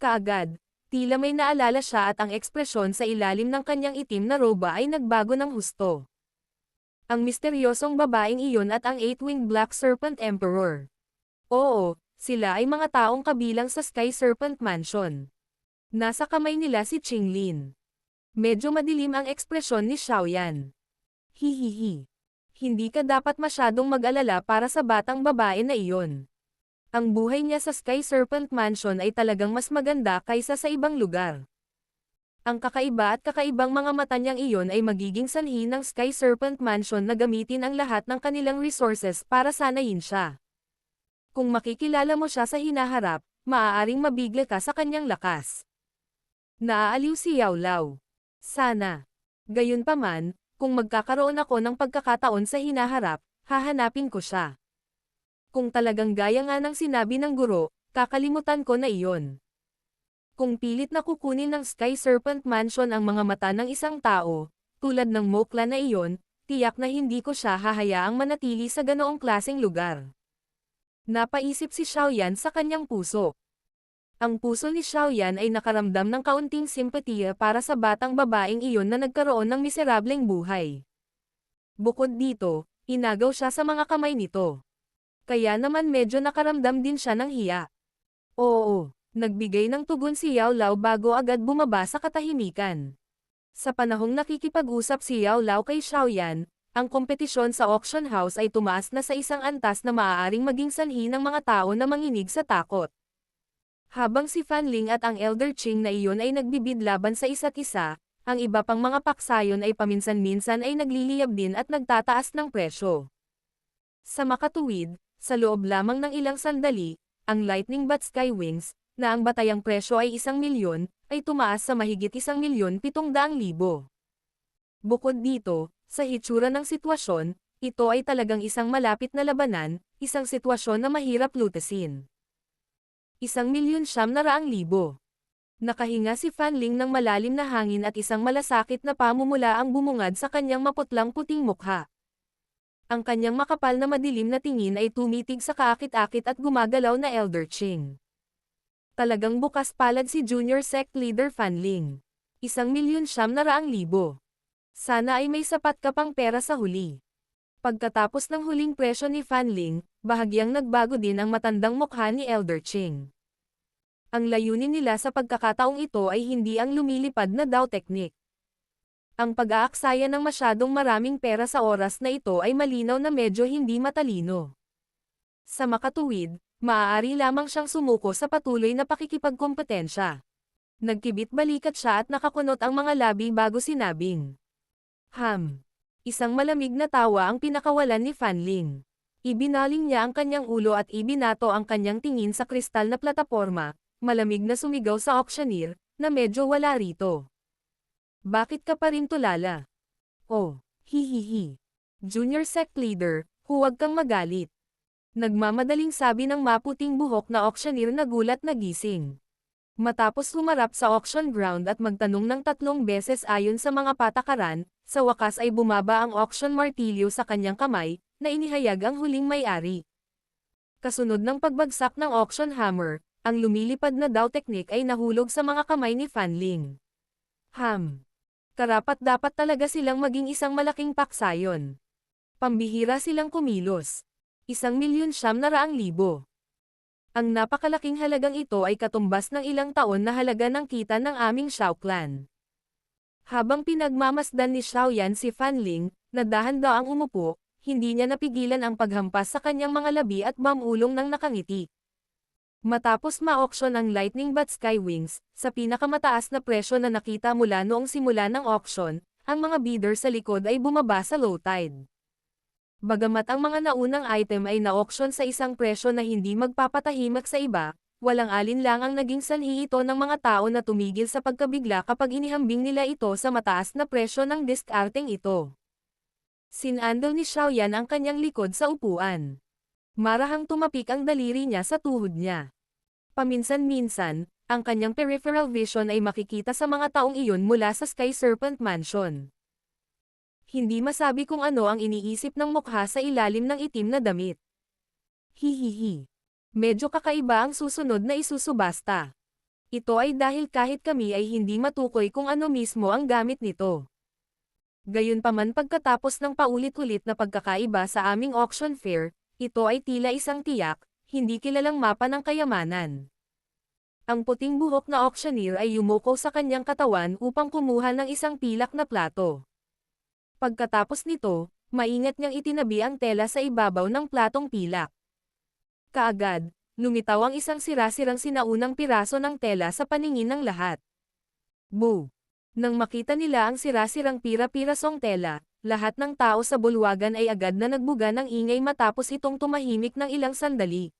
Kaagad, tila may naalala siya at ang ekspresyon sa ilalim ng kanyang itim na roba ay nagbago ng husto. Ang misteryosong babaeng iyon at ang Eight-Winged Black Serpent Emperor. Oo, sila ay mga taong kabilang sa Sky Serpent Mansion. Nasa kamay nila si Qinglin. Medyo madilim ang ekspresyon ni Xiaoyan. Hihihi. Hindi ka dapat masyadong mag-alala para sa batang babae na iyon. Ang buhay niya sa Sky Serpent Mansion ay talagang mas maganda kaysa sa ibang lugar. Ang kakaiba at kakaibang mga mata niyang iyon ay magiging sanhi ng Sky Serpent Mansion na gamitin ang lahat ng kanilang resources para sanayin siya. Kung makikilala mo siya sa hinaharap, maaaring mabigla ka sa kanyang lakas. Naaaliw si Yao Lao. Sana. Gayunpaman, kung magkakaroon ako ng pagkakataon sa hinaharap, hahanapin ko siya. Kung talagang gaya nga ng sinabi ng guro, kakalimutan ko na iyon. Kung pilit na kukunin ng Sky Serpent Mansion ang mga mata ng isang tao, tulad ng Mokla na iyon, tiyak na hindi ko siya hahayaang manatili sa ganoong klaseng lugar. Napaisip si Xiaoyan sa kanyang puso. Ang puso ni Xiaoyan ay nakaramdam ng kaunting simpatiya para sa batang babaeng iyon na nagkaroon ng miserableng buhay. Bukod dito, inagaw siya sa mga kamay nito. Kaya naman medyo nakaramdam din siya ng hiya. Oo, nagbigay ng tugon si Yao Lao bago agad bumaba sa katahimikan. Sa panahong nakikipag-usap si Yao Lao kay Xiaoyan, ang kompetisyon sa auction house ay tumaas na sa isang antas na maaaring maging sanhi ng mga tao na manginig sa takot. Habang si Fanling at ang Elder Ching na iyon ay nagbibid laban sa isa't isa, ang iba pang mga paksayon ay paminsan-minsan ay nagliliyab din at nagtataas ng presyo. Sa makatuwid, sa loob lamang ng ilang sandali, ang Lightning Bat Skywings, na ang batayang presyo ay 1,000,000, ay tumaas sa mahigit 1,700,000. Bukod dito, sa hitsura ng sitwasyon, ito ay talagang isang malapit na labanan, isang sitwasyon na mahirap lutasin. 1,900,000. Nakahinga si Fanling ng malalim na hangin at isang malasakit na pamumula ang bumungad sa kanyang maputlang-puting mukha. Ang kanyang makapal na madilim na tingin ay tumitig sa kaakit-akit at gumagalaw na Elder Ching. Talagang bukas palad si Junior Sect Leader Fanling. 1,900,000. Sana ay may sapat ka pang pera sa huli. Pagkatapos ng huling presyo ni Fanling, bahagyang nagbago din ang matandang mukha ni Elder Ching. Ang layunin nila sa pagkakataong ito ay hindi ang lumilipad na Dao technique. Ang pag-aaksaya ng masyadong maraming pera sa oras na ito ay malinaw na medyo hindi matalino. Sa makatuwid, maaari lamang siyang sumuko sa patuloy na pakikipagkompetensya. Nagkibit-balikat siya at nakakunot ang mga labi bago sinabing, Isang malamig na tawa ang pinakawalan ni Fanling. Ibinaling niya ang kanyang ulo at ibinato ang kanyang tingin sa kristal na plataporma, malamig na sumigaw sa auctioneer, na medyo wala rito. Bakit ka pa rin tulala? Oh, hihihi. Junior sect leader, huwag kang magalit. Nagmamadaling sabi ng maputing buhok na auctioneer na gulat na gising. Matapos humarap sa auction ground at magtanong ng 3 beses ayon sa mga patakaran, sa wakas ay bumaba ang auction martilyo sa kanyang kamay, na inihayag ang huling may-ari. Kasunod ng pagbagsak ng auction hammer, ang lumilipad na Dao technique ay nahulog sa mga kamay ni Fanling. Karapat-dapat talaga silang maging isang malaking paksayon. Pambihira silang kumilos. 1,900,000. Ang napakalaking halagang ito ay katumbas ng ilang taon na halaga ng kita ng aming Xiao clan. Habang pinagmamasdan ni Xiaoyan si Fanling, na dahan-daang umupo, hindi niya napigilan ang paghampas sa kanyang mga labi at mamulong ng nakangiti. Matapos ma-auction ang Lightning Bat Sky Wings, sa pinakamataas na presyo na nakita mula noong simula ng auction, ang mga bidder sa likod ay bumaba sa low tide. Bagamat ang mga naunang item ay na-auction sa isang presyo na hindi magpapatahimik sa iba, walang alinlang ang naging sanhi ito ng mga tao na tumigil sa pagkabigla kapag inihambing nila ito sa mataas na presyo ng diskarteng ito. Sinandal ni Xiaoyan ang kanyang likod sa upuan. Marahang tumapik ang daliri niya sa tuhod niya. Paminsan-minsan, ang kanyang peripheral vision ay makikita sa mga taong iyon mula sa Sky Serpent Mansion. Hindi masabi kung ano ang iniisip ng mukha sa ilalim ng itim na damit. Hihihi. Medyo kakaiba ang susunod na isusubasta. Ito ay dahil kahit kami ay hindi matukoy kung ano mismo ang gamit nito. Gayunpaman pagkatapos ng paulit-ulit na pagkakaiba sa aming auction fair, ito ay tila isang tiyak, hindi kilalang mapa ng kayamanan. Ang puting buhok na auctioneer ay yumuko sa kanyang katawan upang kumuha ng isang pilak na plato. Pagkatapos nito, maingat niyang itinabi ang tela sa ibabaw ng platong pilak. Kaagad, lumitaw ang isang sira-sirang sinaunang piraso ng tela sa paningin ng lahat. Boo! Nang makita nila ang sira-sirang pira-pirasong tela, lahat ng tao sa bulwagan ay agad na nagbuga ng ingay matapos itong tumahimik ng ilang sandali.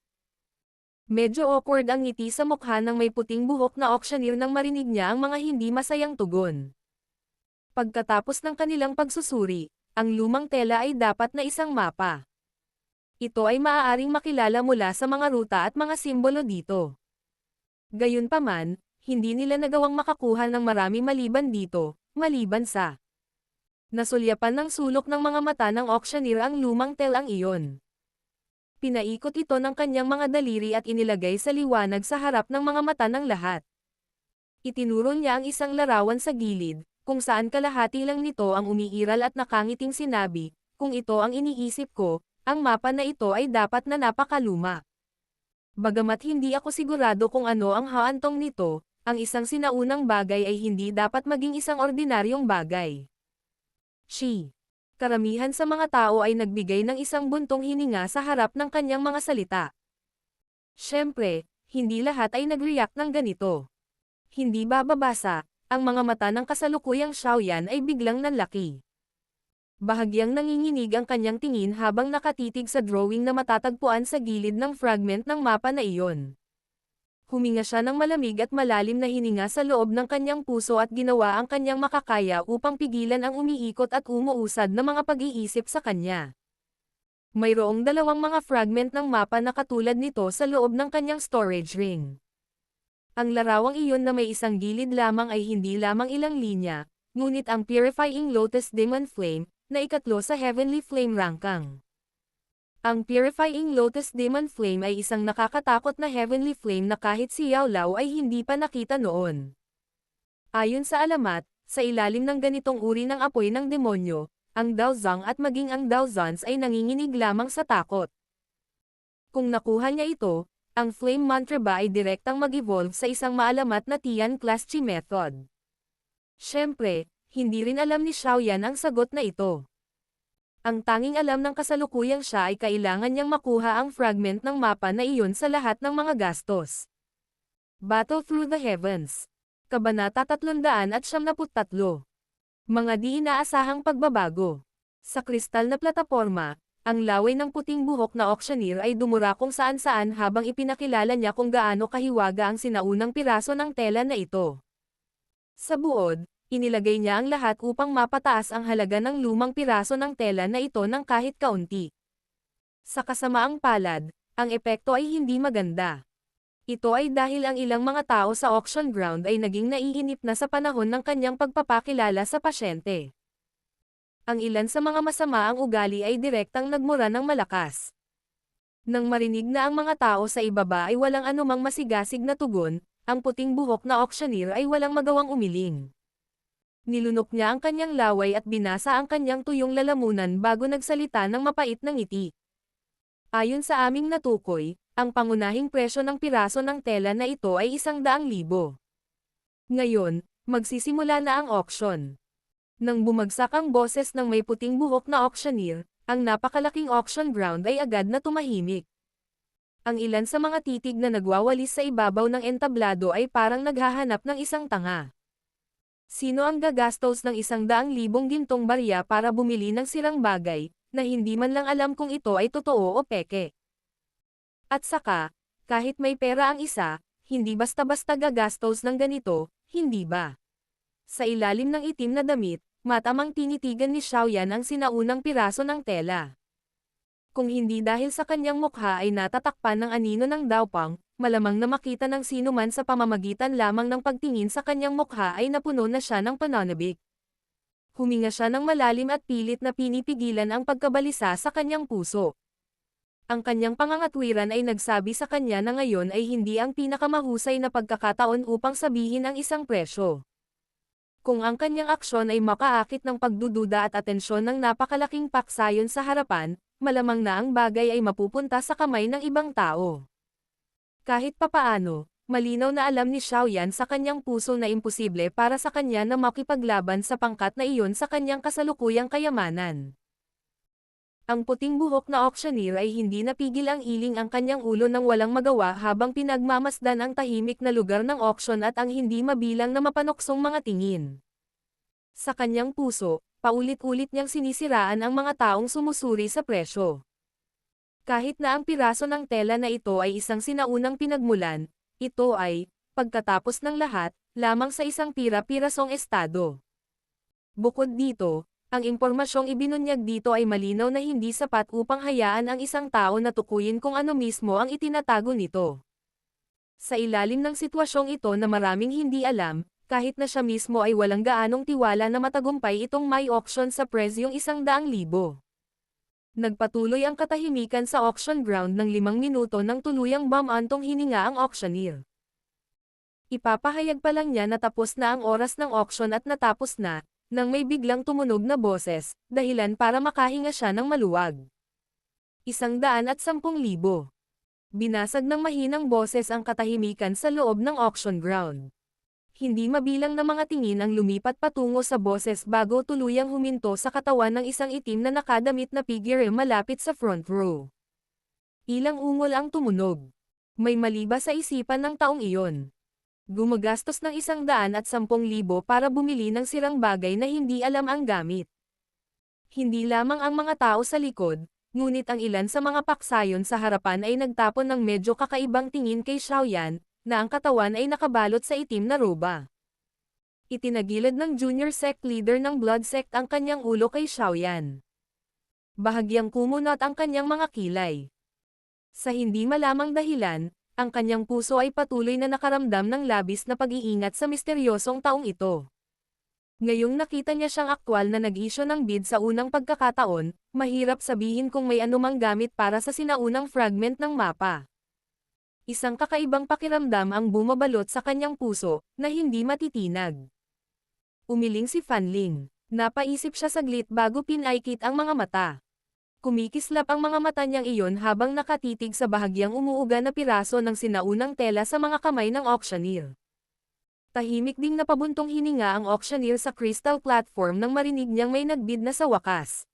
Medyo awkward ang ngiti sa mukha ng may puting buhok na auctioneer nang marinig niya ang mga hindi masayang tugon. Pagkatapos ng kanilang pagsusuri, ang lumang tela ay dapat na isang mapa. Ito ay maaaring makilala mula sa mga ruta at mga simbolo dito. Gayunpaman, hindi nila nagawang makakuha ng marami maliban dito, maliban sa nasulyapan ng sulok ng mga mata ng auctioneer ang lumang telang iyon. Pinaikot ito ng kanyang mga daliri at inilagay sa liwanag sa harap ng mga mata ng lahat. Itinuro niya ang isang larawan sa gilid, kung saan kalahati lang nito ang umiiral at nakangiting sinabi, kung ito ang iniisip ko, ang mapa na ito ay dapat na napakaluma. Bagamat hindi ako sigurado kung ano ang haantong nito, ang isang sinaunang bagay ay hindi dapat maging isang ordinaryong bagay. Karamihan sa mga tao ay nagbigay ng isang buntong hininga sa harap ng kanyang mga salita. Siyempre, hindi lahat ay nag-react ng ganito. Hindi bababasa, ang mga mata ng kasalukuyang Xiaoyan ay biglang nanlaki. Bahagyang nanginginig ang kanyang tingin habang nakatitig sa drawing na matatagpuan sa gilid ng fragment ng mapa na iyon. Huminga siya ng malamig at malalim na hininga sa loob ng kanyang puso at ginawa ang kanyang makakaya upang pigilan ang umiikot at umuusad na mga pag-iisip sa kanya. Mayroong 2 mga fragment ng mapa na katulad nito sa loob ng kanyang storage ring. Ang larawang iyon na may isang gilid lamang ay hindi lamang ilang linya, ngunit ang Purifying Lotus Demon Flame, na ikatlo sa Heavenly Flame Rankang. Ang Purifying Lotus Demon Flame ay isang nakakatakot na heavenly flame na kahit si Yao Lao ay hindi pa nakita noon. Ayon sa alamat, Sa ilalim ng ganitong uri ng apoy ng demonyo, ang Daozang at maging ang Daozans ay nanginginig lamang sa takot. Kung nakuha niya ito, ang Flame Mantra ba ay direktang mag-evolve sa isang maalamat na Tian Class Chi method. Siyempre, hindi rin alam ni Xiaoyan ang sagot na ito. Ang tanging alam ng kasalukuyang siya ay kailangan niyang makuha ang fragment ng mapa na iyon sa lahat ng mga gastos. Battle Through the Heavens. Kabanata 373. Mga di inaasahang pagbabago. Sa kristal na plataporma, ang laway ng puting buhok na auctioneer ay dumura kung saan-saan habang ipinakilala niya kung gaano kahiwaga ang sinaunang piraso ng tela na ito. Sa buod, inilagay niya ang lahat upang mapataas ang halaga ng lumang piraso ng tela na ito ng kahit kaunti. Sa kasamaang palad, ang epekto ay hindi maganda. Ito ay dahil ang ilang mga tao sa auction ground ay naging naiinip na sa panahon ng kanyang pagpapakilala sa pasyente. Ang ilan sa mga masama ang ugali ay direktang nagmura ng malakas. Nang marinig na ang mga tao sa ibaba ay walang anumang masigasig na tugon, ang puting buhok na auctioneer ay walang magawang umiling. Nilunok niya ang kanyang laway at binasa ang kanyang tuyong lalamunan bago nagsalita ng mapait na ngiti. Ayon sa aming natukoy, ang pangunahing presyo ng piraso ng tela na ito ay 100,000. Ngayon, magsisimula na ang auction. Nang bumagsak ang boses ng may puting buhok na auctioneer, ang napakalaking auction ground ay agad na tumahimik. Ang ilan sa mga titig na nagwawalis sa ibabaw ng entablado ay parang naghahanap ng isang tanga. Sino ang gagastos ng 100,000 gintong barya para bumili ng sirang bagay, na hindi man lang alam kung ito ay totoo o peke? At saka, kahit may pera ang isa, hindi basta-basta gagastos ng ganito, hindi ba? Sa ilalim ng itim na damit, matamang tinitigan ni Xiaoyan ang sinaunang piraso ng tela. Kung hindi dahil sa kanyang mukha ay natatakpan ng anino ng Daopang, malamang na makita ng sino man sa pamamagitan lamang ng pagtingin sa kanyang mukha ay napuno na siya ng pananabik. Huminga siya ng malalim at pilit na pinipigilan ang pagkabalisa sa kanyang puso. Ang kanyang pangangatwiran ay nagsabi sa kanya na ngayon ay hindi ang pinakamahusay na pagkakataon upang sabihin ang isang presyo. Kung ang kanyang aksyon ay makaakit ng pagdududa at atensyon ng napakalaking paksayon sa harapan, malamang na ang bagay ay mapupunta sa kamay ng ibang tao. Kahit papaano, malinaw na alam ni Xiaoyan sa kanyang puso na imposible para sa kanya na makipaglaban sa pangkat na iyon sa kanyang kasalukuyang kayamanan. Ang puting buhok na auctioneer ay hindi napigil ang iling ang kanyang ulo nang walang magawa habang pinagmamasdan ang tahimik na lugar ng auction at ang hindi mabilang na mapanoksong mga tingin. Sa kanyang puso, paulit-ulit niyang sinisiraan ang mga taong sumusuri sa presyo. Kahit na ang piraso ng tela na ito ay isang sinaunang pinagmulan, ito ay, pagkatapos ng lahat, lamang sa isang pira-pirasong estado. Bukod dito, ang impormasyong ibinunyag dito ay malinaw na hindi sapat upang hayaan ang isang tao na tukuyin kung ano mismo ang itinatago nito. Sa ilalim ng sitwasyong ito na maraming hindi alam, kahit na siya mismo ay walang gaanong tiwala na matagumpay itong may auction sa presyong 100,000. Nagpatuloy ang katahimikan sa auction ground ng 5 minuto nang tuluyang bumantong hininga ang auctioneer. Ipapahayag pa lang niya na tapos na ang oras ng auction at natapos na, nang may biglang tumunog na boses, dahilan para makahinga siya ng maluwag. 110,000. Binasag ng mahinang boses ang katahimikan sa loob ng auction ground. Hindi mabilang na mga tingin ang lumipat patungo sa boses bago tuluyang huminto sa katawan ng isang itim na nakadamit na figure malapit sa front row. Ilang ungol ang tumunog. May mali ba sa isipan ng taong iyon? Gumagastos ng 110,000 para bumili ng sirang bagay na hindi alam ang gamit. Hindi lamang ang mga tao sa likod, ngunit ang ilan sa mga paksayon sa harapan ay nagtapon ng medyo kakaibang tingin kay Xiaoyan, na ang katawan ay nakabalot sa itim na roba. Itinagilid ng junior sect leader ng blood sect ang kanyang ulo kay Xiaoyan. Bahagyang kumunot ang kanyang mga kilay. Sa hindi malamang dahilan, ang kanyang puso ay patuloy na nakaramdam ng labis na pag-iingat sa misteryosong taong ito. Ngayong nakita niya siyang aktwal na nag-isyo ng bid sa unang pagkakataon, mahirap sabihin kung may anumang gamit para sa sinaunang fragment ng mapa. Isang kakaibang pakiramdam ang bumabalot sa kanyang puso, na hindi matitinag. Umiling si Fanling. Napaisip siya saglit bago pinaikit ang mga mata. Kumikislap ang mga mata niyang iyon habang nakatitig sa bahagyang umuuga na piraso ng sinaunang tela sa mga kamay ng auctioneer. Tahimik ding napabuntong hininga ang auctioneer sa crystal platform nang marinig niyang may nagbid na sa wakas.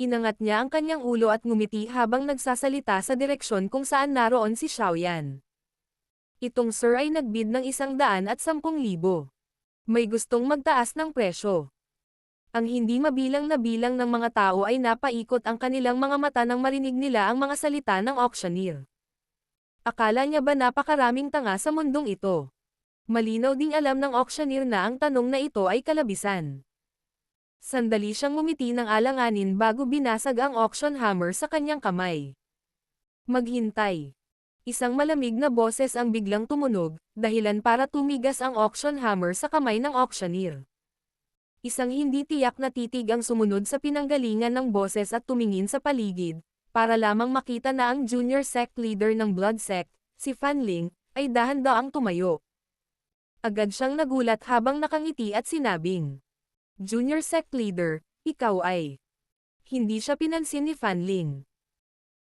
Inangat niya ang kanyang ulo at ngumiti habang nagsasalita sa direksyon kung saan naroon si Xiaoyan. Itong sir ay nagbid ng 110,000. May gustong magtaas ng presyo. Ang hindi mabilang na bilang ng mga tao ay napaikot ang kanilang mga mata nang marinig nila ang mga salita ng auctioneer. Akala niya ba napakaraming tanga sa mundong ito? Malinaw ding alam ng auctioneer na ang tanong na ito ay kalabisan. Sandali siyang ngumiti ng alanganin bago binasag ang auction hammer sa kanyang kamay. Maghintay. Isang malamig na boses ang biglang tumunog, dahilan para tumigas ang auction hammer sa kamay ng auctioneer. Isang hindi tiyak na titig ang sumunod sa pinanggalingan ng boses at tumingin sa paligid, para lamang makita na ang junior sect leader ng blood sect, si Fanling, ay dahan-daang tumayo. Agad siyang nagulat habang nakangiti at sinabing, "Junior sect leader, ikaw ay..." Hindi siya pinansin ni Fanling.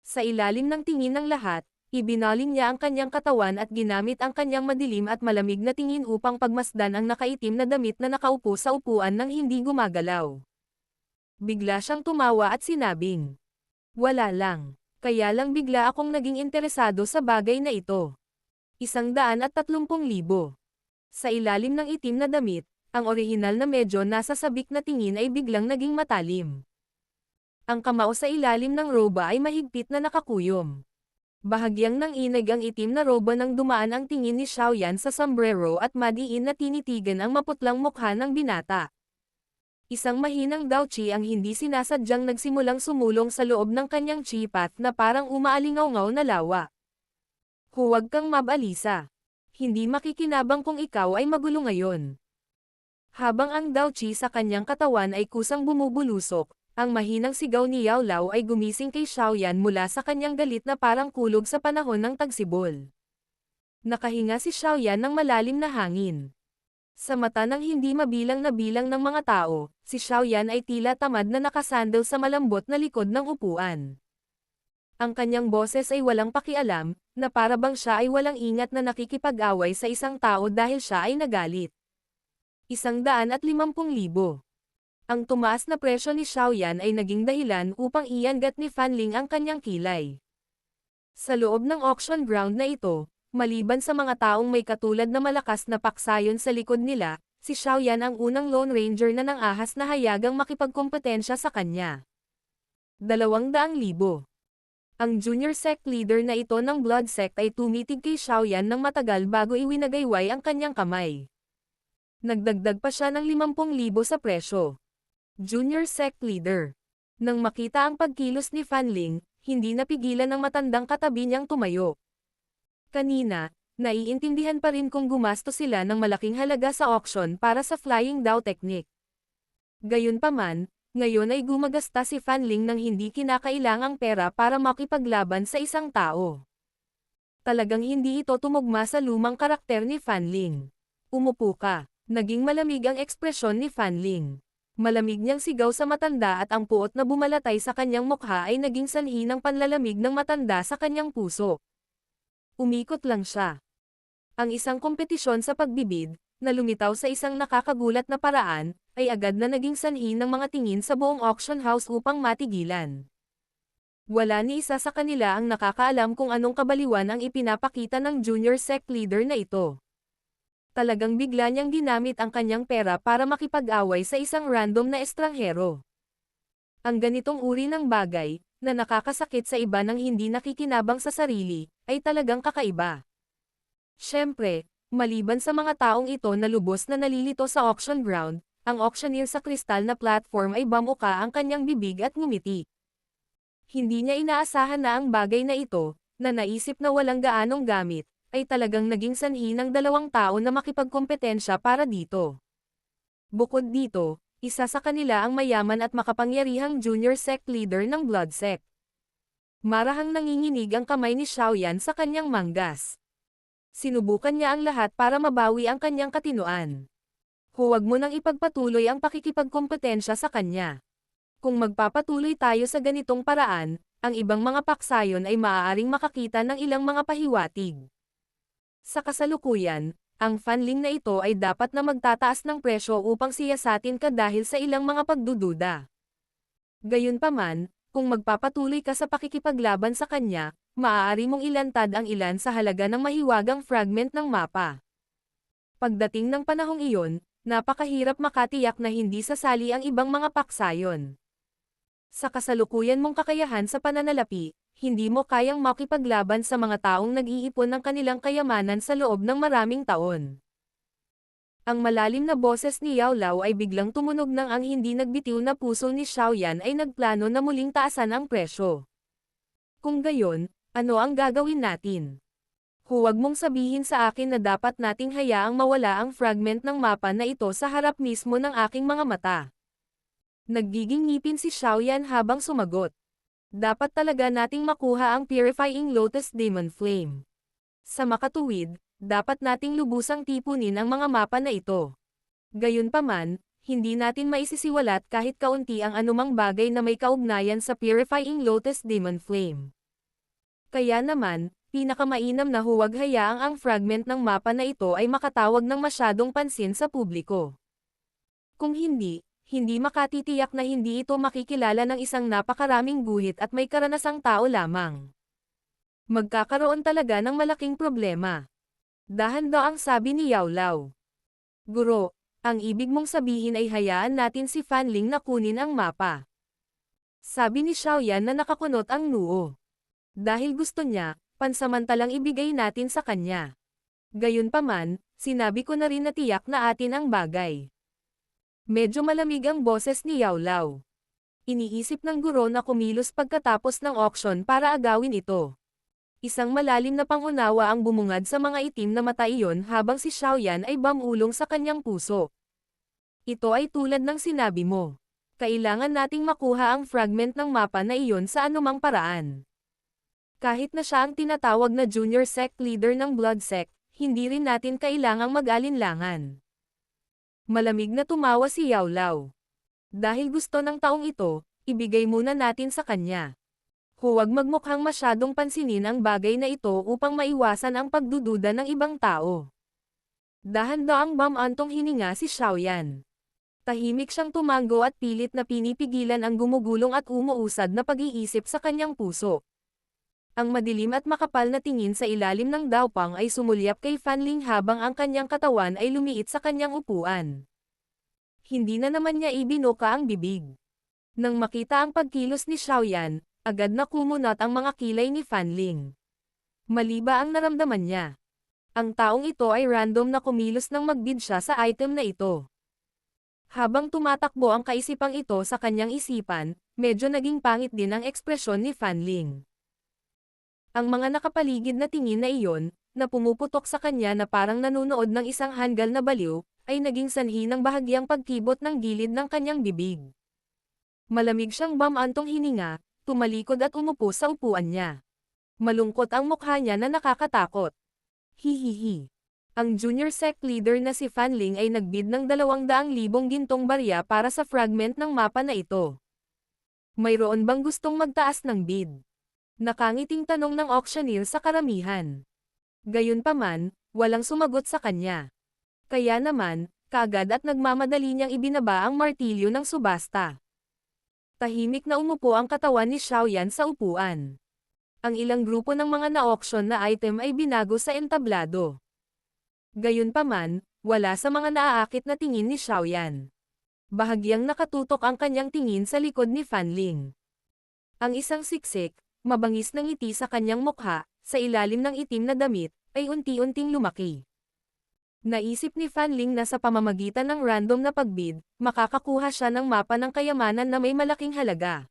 Sa ilalim ng tingin ng lahat, ibinaling niya ang kanyang katawan at ginamit ang kanyang madilim at malamig na tingin upang pagmasdan ang nakaitim na damit na nakaupo sa upuan nang hindi gumagalaw. Bigla siyang tumawa at sinabing, "Wala lang. Kaya lang bigla akong naging interesado sa bagay na ito. 130,000. Sa ilalim ng itim na damit, ang orihinal na medyo nasa sabik na tingin ay biglang naging matalim. Ang kamao sa ilalim ng roba ay mahigpit na nakakuyom. Bahagyang nanginig ang itim na roba nang dumaan ang tingin ni Xiaoyan sa sombrero at madiin na tinitigan ang maputlang mukha ng binata. Isang mahinang douchi ang hindi sinasadyang nagsimulang sumulong sa loob ng kanyang chi path na parang umaalingaw-ngaw na lawa. "Huwag kang mabalisa. Hindi makikinabang kung ikaw ay magulo ngayon." Habang ang douchi sa kanyang katawan ay kusang bumubulusok, ang mahinang sigaw ni Yao Lao ay gumising kay Xiaoyan mula sa kanyang galit na parang kulog sa panahon ng tagsibol. Nakahinga si Xiaoyan ng malalim na hangin. Sa mata ng hindi mabilang na bilang ng mga tao, si Xiaoyan ay tila tamad na nakasandal sa malambot na likod ng upuan. Ang kanyang boses ay walang pakialam, na para bang siya ay walang ingat na nakikipag-away sa isang tao dahil siya ay nagalit. 150,000. Ang tumaas na presyo ni Xiaoyan ay naging dahilan upang iangat ni Fanling ang kanyang kilay. Sa loob ng auction ground na ito, maliban sa mga taong may katulad na malakas na paksayon sa likod nila, si Xiaoyan ang unang Lone Ranger na nang-ahas na hayagang makipagkompetensya sa kanya. 200,000. Ang junior sect leader na ito ng blood sect ay tumitig kay Xiaoyan ng matagal bago iwinagayway ang kanyang kamay. Nagdagdag pa siya ng 50,000 sa presyo. Junior sect leader. Nang makita ang pagkilos ni Fanling, hindi napigilan ng matandang katabi niyang tumayo. Kanina, naiintindihan pa rin kung gumasto sila ng malaking halaga sa auction para sa flying Dao technique. Gayunpaman, ngayon ay gumagasta si Fanling ng hindi kinakailangang pera para makipaglaban sa isang tao. Talagang hindi ito tumugma sa lumang karakter ni Fanling. "Umupo ka." Naging malamig ang ekspresyon ni Fanling. Malamig niyang sigaw sa matanda at ang puot na bumalatay sa kanyang mukha ay naging sanhi ng panlalamig ng matanda sa kanyang puso. Umikot lang siya. Ang isang kompetisyon sa pagbibid, na lumitaw sa isang nakakagulat na paraan, ay agad na naging sanhi ng mga tingin sa buong auction house upang matigilan. Wala ni isa sa kanila ang nakakaalam kung anong kabaliwan ang ipinapakita ng junior sect leader na ito. Talagang bigla niyang ginamit ang kanyang pera para makipag-away sa isang random na estranghero. Ang ganitong uri ng bagay, na nakakasakit sa iba nang hindi nakikinabang sa sarili, ay talagang kakaiba. Siyempre, maliban sa mga taong ito na lubos na nalilito sa auction ground, ang auctioneer sa kristal na platform ay bamuka ang kanyang bibig at ngumiti. Hindi niya inaasahan na ang bagay na ito, na naisip na walang gaanong gamit, ay talagang naging sanhi ng dalawang tao na makipagkompetensya para dito. Bukod dito, isa sa kanila ang mayaman at makapangyarihang junior sect leader ng blood sect. Marahang nanginginig ang kamay ni Xiaoyan sa kanyang manggas. Sinubukan niya ang lahat para mabawi ang kanyang katinoan. Huwag mo nang ipagpatuloy ang pakikipagkompetensya sa kanya. Kung magpapatuloy tayo sa ganitong paraan, ang ibang mga paksayon ay maaaring makakita ng ilang mga pahiwatig. Sa kasalukuyan, ang funling na ito ay dapat na magtataas ng presyo upang siyasatin ka dahil sa ilang mga pagdududa. Gayunpaman, kung magpapatuloy ka sa pakikipaglaban sa kanya, maaari mong ilantad ang ilan sa halaga ng mahiwagang fragment ng mapa. Pagdating ng panahong iyon, napakahirap makatiyak na hindi sasali ang ibang mga paksayon. Sa kasalukuyan mong kakayahan sa pananalapi, hindi mo kayang makipaglaban sa mga taong nag-iipon ng kanilang kayamanan sa loob ng maraming taon. Ang malalim na boses ni Yao Lao ay biglang tumunog nang ang hindi nagbitiw na puso ni Xiaoyan ay nagplano na muling taasan ang presyo. Kung gayon, ano ang gagawin natin? Huwag mong sabihin sa akin na dapat nating hayaang mawala ang fragment ng mapa na ito sa harap mismo ng aking mga mata. Naggiging ngipin si Xiaoyan habang sumagot. Dapat talaga nating makuha ang Purifying Lotus Demon Flame. Sa makatuwid, dapat nating lubusang tipunin ang mga mapa na ito. Gayunpaman, hindi natin maisisiwalat kahit kaunti ang anumang bagay na may kaugnayan sa Purifying Lotus Demon Flame. Kaya naman, pinakamainam na huwag hayaang ang fragment ng mapa na ito ay makatawag ng masyadong pansin sa publiko. Kung hindi makatitiyak na hindi ito makikilala ng isang napakaraming guhit at may karanasang tao lamang. Magkakaroon talaga ng malaking problema. Dahan-daang sabi ni Yao Lao. Guro, ang ibig mong sabihin ay hayaan natin si Fanling na kunin ang mapa. Sabi ni Xiaoyan na nakakunot ang noo. Dahil gusto niya, pansamantalang ibigay natin sa kanya. Gayunpaman, sinabi ko na rin na tiyak na atin ang bagay. Medyo malamig ang boses ni Yao Lao. Iniisip ng guro na kumilos pagkatapos ng auction para agawin ito. Isang malalim na pangunawa ang bumungad sa mga itim na mata iyon habang si Xiaoyan ay bamulong sa kanyang puso. Ito ay tulad ng sinabi mo. Kailangan nating makuha ang fragment ng mapa na iyon sa anumang paraan. Kahit na siya ang tinatawag na junior sect leader ng blood sect, hindi rin natin kailangang mag-alinlangan. Malamig na tumawa si Yao Lao. Dahil gusto ng taong ito, ibigay muna natin sa kanya. Huwag magmukhang masyadong pansinin ang bagay na ito upang maiwasan ang pagdududa ng ibang tao. Dahan-daang bamantong hininga si Xiaoyan. Tahimik siyang tumango at pilit na pinipigilan ang gumugulong at umuusad na pag-iisip sa kanyang puso. Ang madilim at makapal na tingin sa ilalim ng daupang ay sumulyap kay Fanling habang ang kanyang katawan ay lumiit sa kanyang upuan. Hindi na naman niya ibinuka ang bibig. Nang makita ang pagkilos ni Xiaoyan, agad na kumunat ang mga kilay ni Fanling. Mali ba ang naramdaman niya? Ang taong ito ay random na kumilos nang magbid siya sa item na ito. Habang tumatakbo ang kaisipang ito sa kanyang isipan, medyo naging pangit din ang ekspresyon ni Fanling. Ang mga nakapaligid na tingin na iyon, na pumuputok sa kanya na parang nanunood ng isang hanggal na baliw, ay naging sanhi ng bahagyang pagkibot ng gilid ng kanyang bibig. Malamig siyang bamantong hininga, tumalikod at umupo sa upuan niya. Malungkot ang mukha niya na nakakatakot. Hihihi. Ang junior sect leader na si Fanling ay nagbid ng 200,000 gintong barya para sa fragment ng mapa na ito. Mayroon bang gustong magtaas ng bid? Nakangiting tanong ng auctioneer sa karamihan. Gayunpaman, walang sumagot sa kanya. Kaya naman, kaagad at nagmamadali niyang ibinaba ang martilyo ng subasta. Tahimik na umupo ang katawan ni Xiaoyan sa upuan. Ang ilang grupo ng mga na-auction na item ay binago sa entablado. Gayunpaman, wala sa mga naaakit na tingin ni Xiaoyan. Bahagyang nakatutok ang kanyang tingin sa likod ni Fanling. Ang isang siksik, mabangis na ngiti sa kanyang mukha, sa ilalim ng itim na damit, ay unti-unting lumaki. Naisip ni Fanling na sa pamamagitan ng random na pagbid, makakakuha siya ng mapa ng kayamanan na may malaking halaga.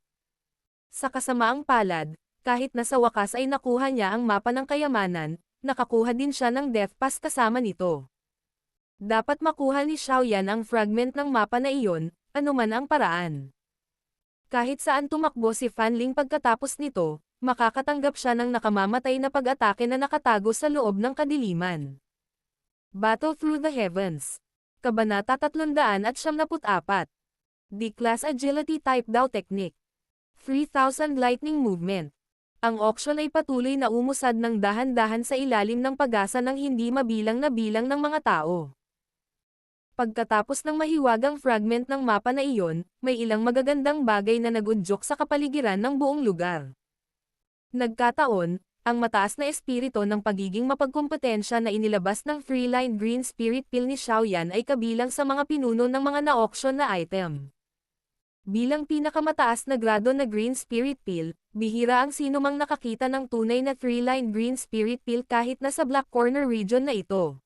Sa kasamaang palad, kahit na sa wakas ay nakuha niya ang mapa ng kayamanan, nakakuha din siya ng death pass kasama nito. Dapat makuha ni Xiaoyan ang fragment ng mapa na iyon, anuman ang paraan. Kahit saan tumakbo si Fanling pagkatapos nito, makakatanggap siya ng nakamamatay na pag-atake na nakatago sa loob ng kadiliman. Battle through the heavens. Kabanata 374. D-Class Agility Type Dow Technique. 3,000 Lightning Movement. Ang auction ay patuloy na umusad ng dahan-dahan sa ilalim ng pag-asa ng hindi mabilang na bilang ng mga tao. Pagkatapos ng mahiwagang fragment ng mapa na iyon, may ilang magagandang bagay na nagudyok sa kapaligiran ng buong lugar. Nagkataon, ang mataas na espiritu ng pagiging mapagkumpetensya na inilabas ng Three-Line Green Spirit Pill ni Xiaoyan ay kabilang sa mga pinuno ng mga na-auction na item. Bilang pinakamataas na grado na Green Spirit Pill, bihira ang sinumang nakakita ng tunay na Three-Line Green Spirit Pill kahit na sa Black Corner region na ito.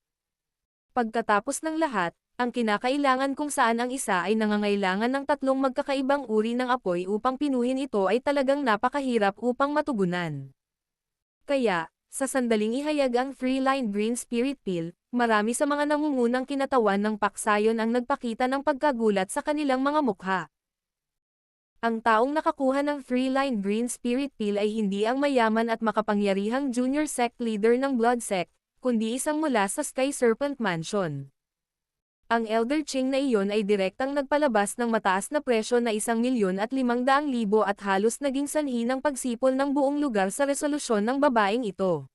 Pagkatapos ng lahat, ang kinakailangan kung saan ang isa ay nangangailangan ng tatlong magkakaibang uri ng apoy upang pinuhin ito ay talagang napakahirap upang matugunan. Kaya, sa sandaling ihayag ang Three-Line Green Spirit Pill, marami sa mga nangungunang kinatawan ng paksayon ang nagpakita ng pagkagulat sa kanilang mga mukha. Ang taong nakakuha ng Three-Line Green Spirit Pill ay hindi ang mayaman at makapangyarihang junior sect leader ng Blood Sect, kundi isang mula sa Sky Serpent Mansion. Ang Elder Ching na iyon ay direktang nagpalabas ng mataas na presyo na 1,500,000 at halos naging sanhi ng pagsipol ng buong lugar sa resolusyon ng babaeng ito.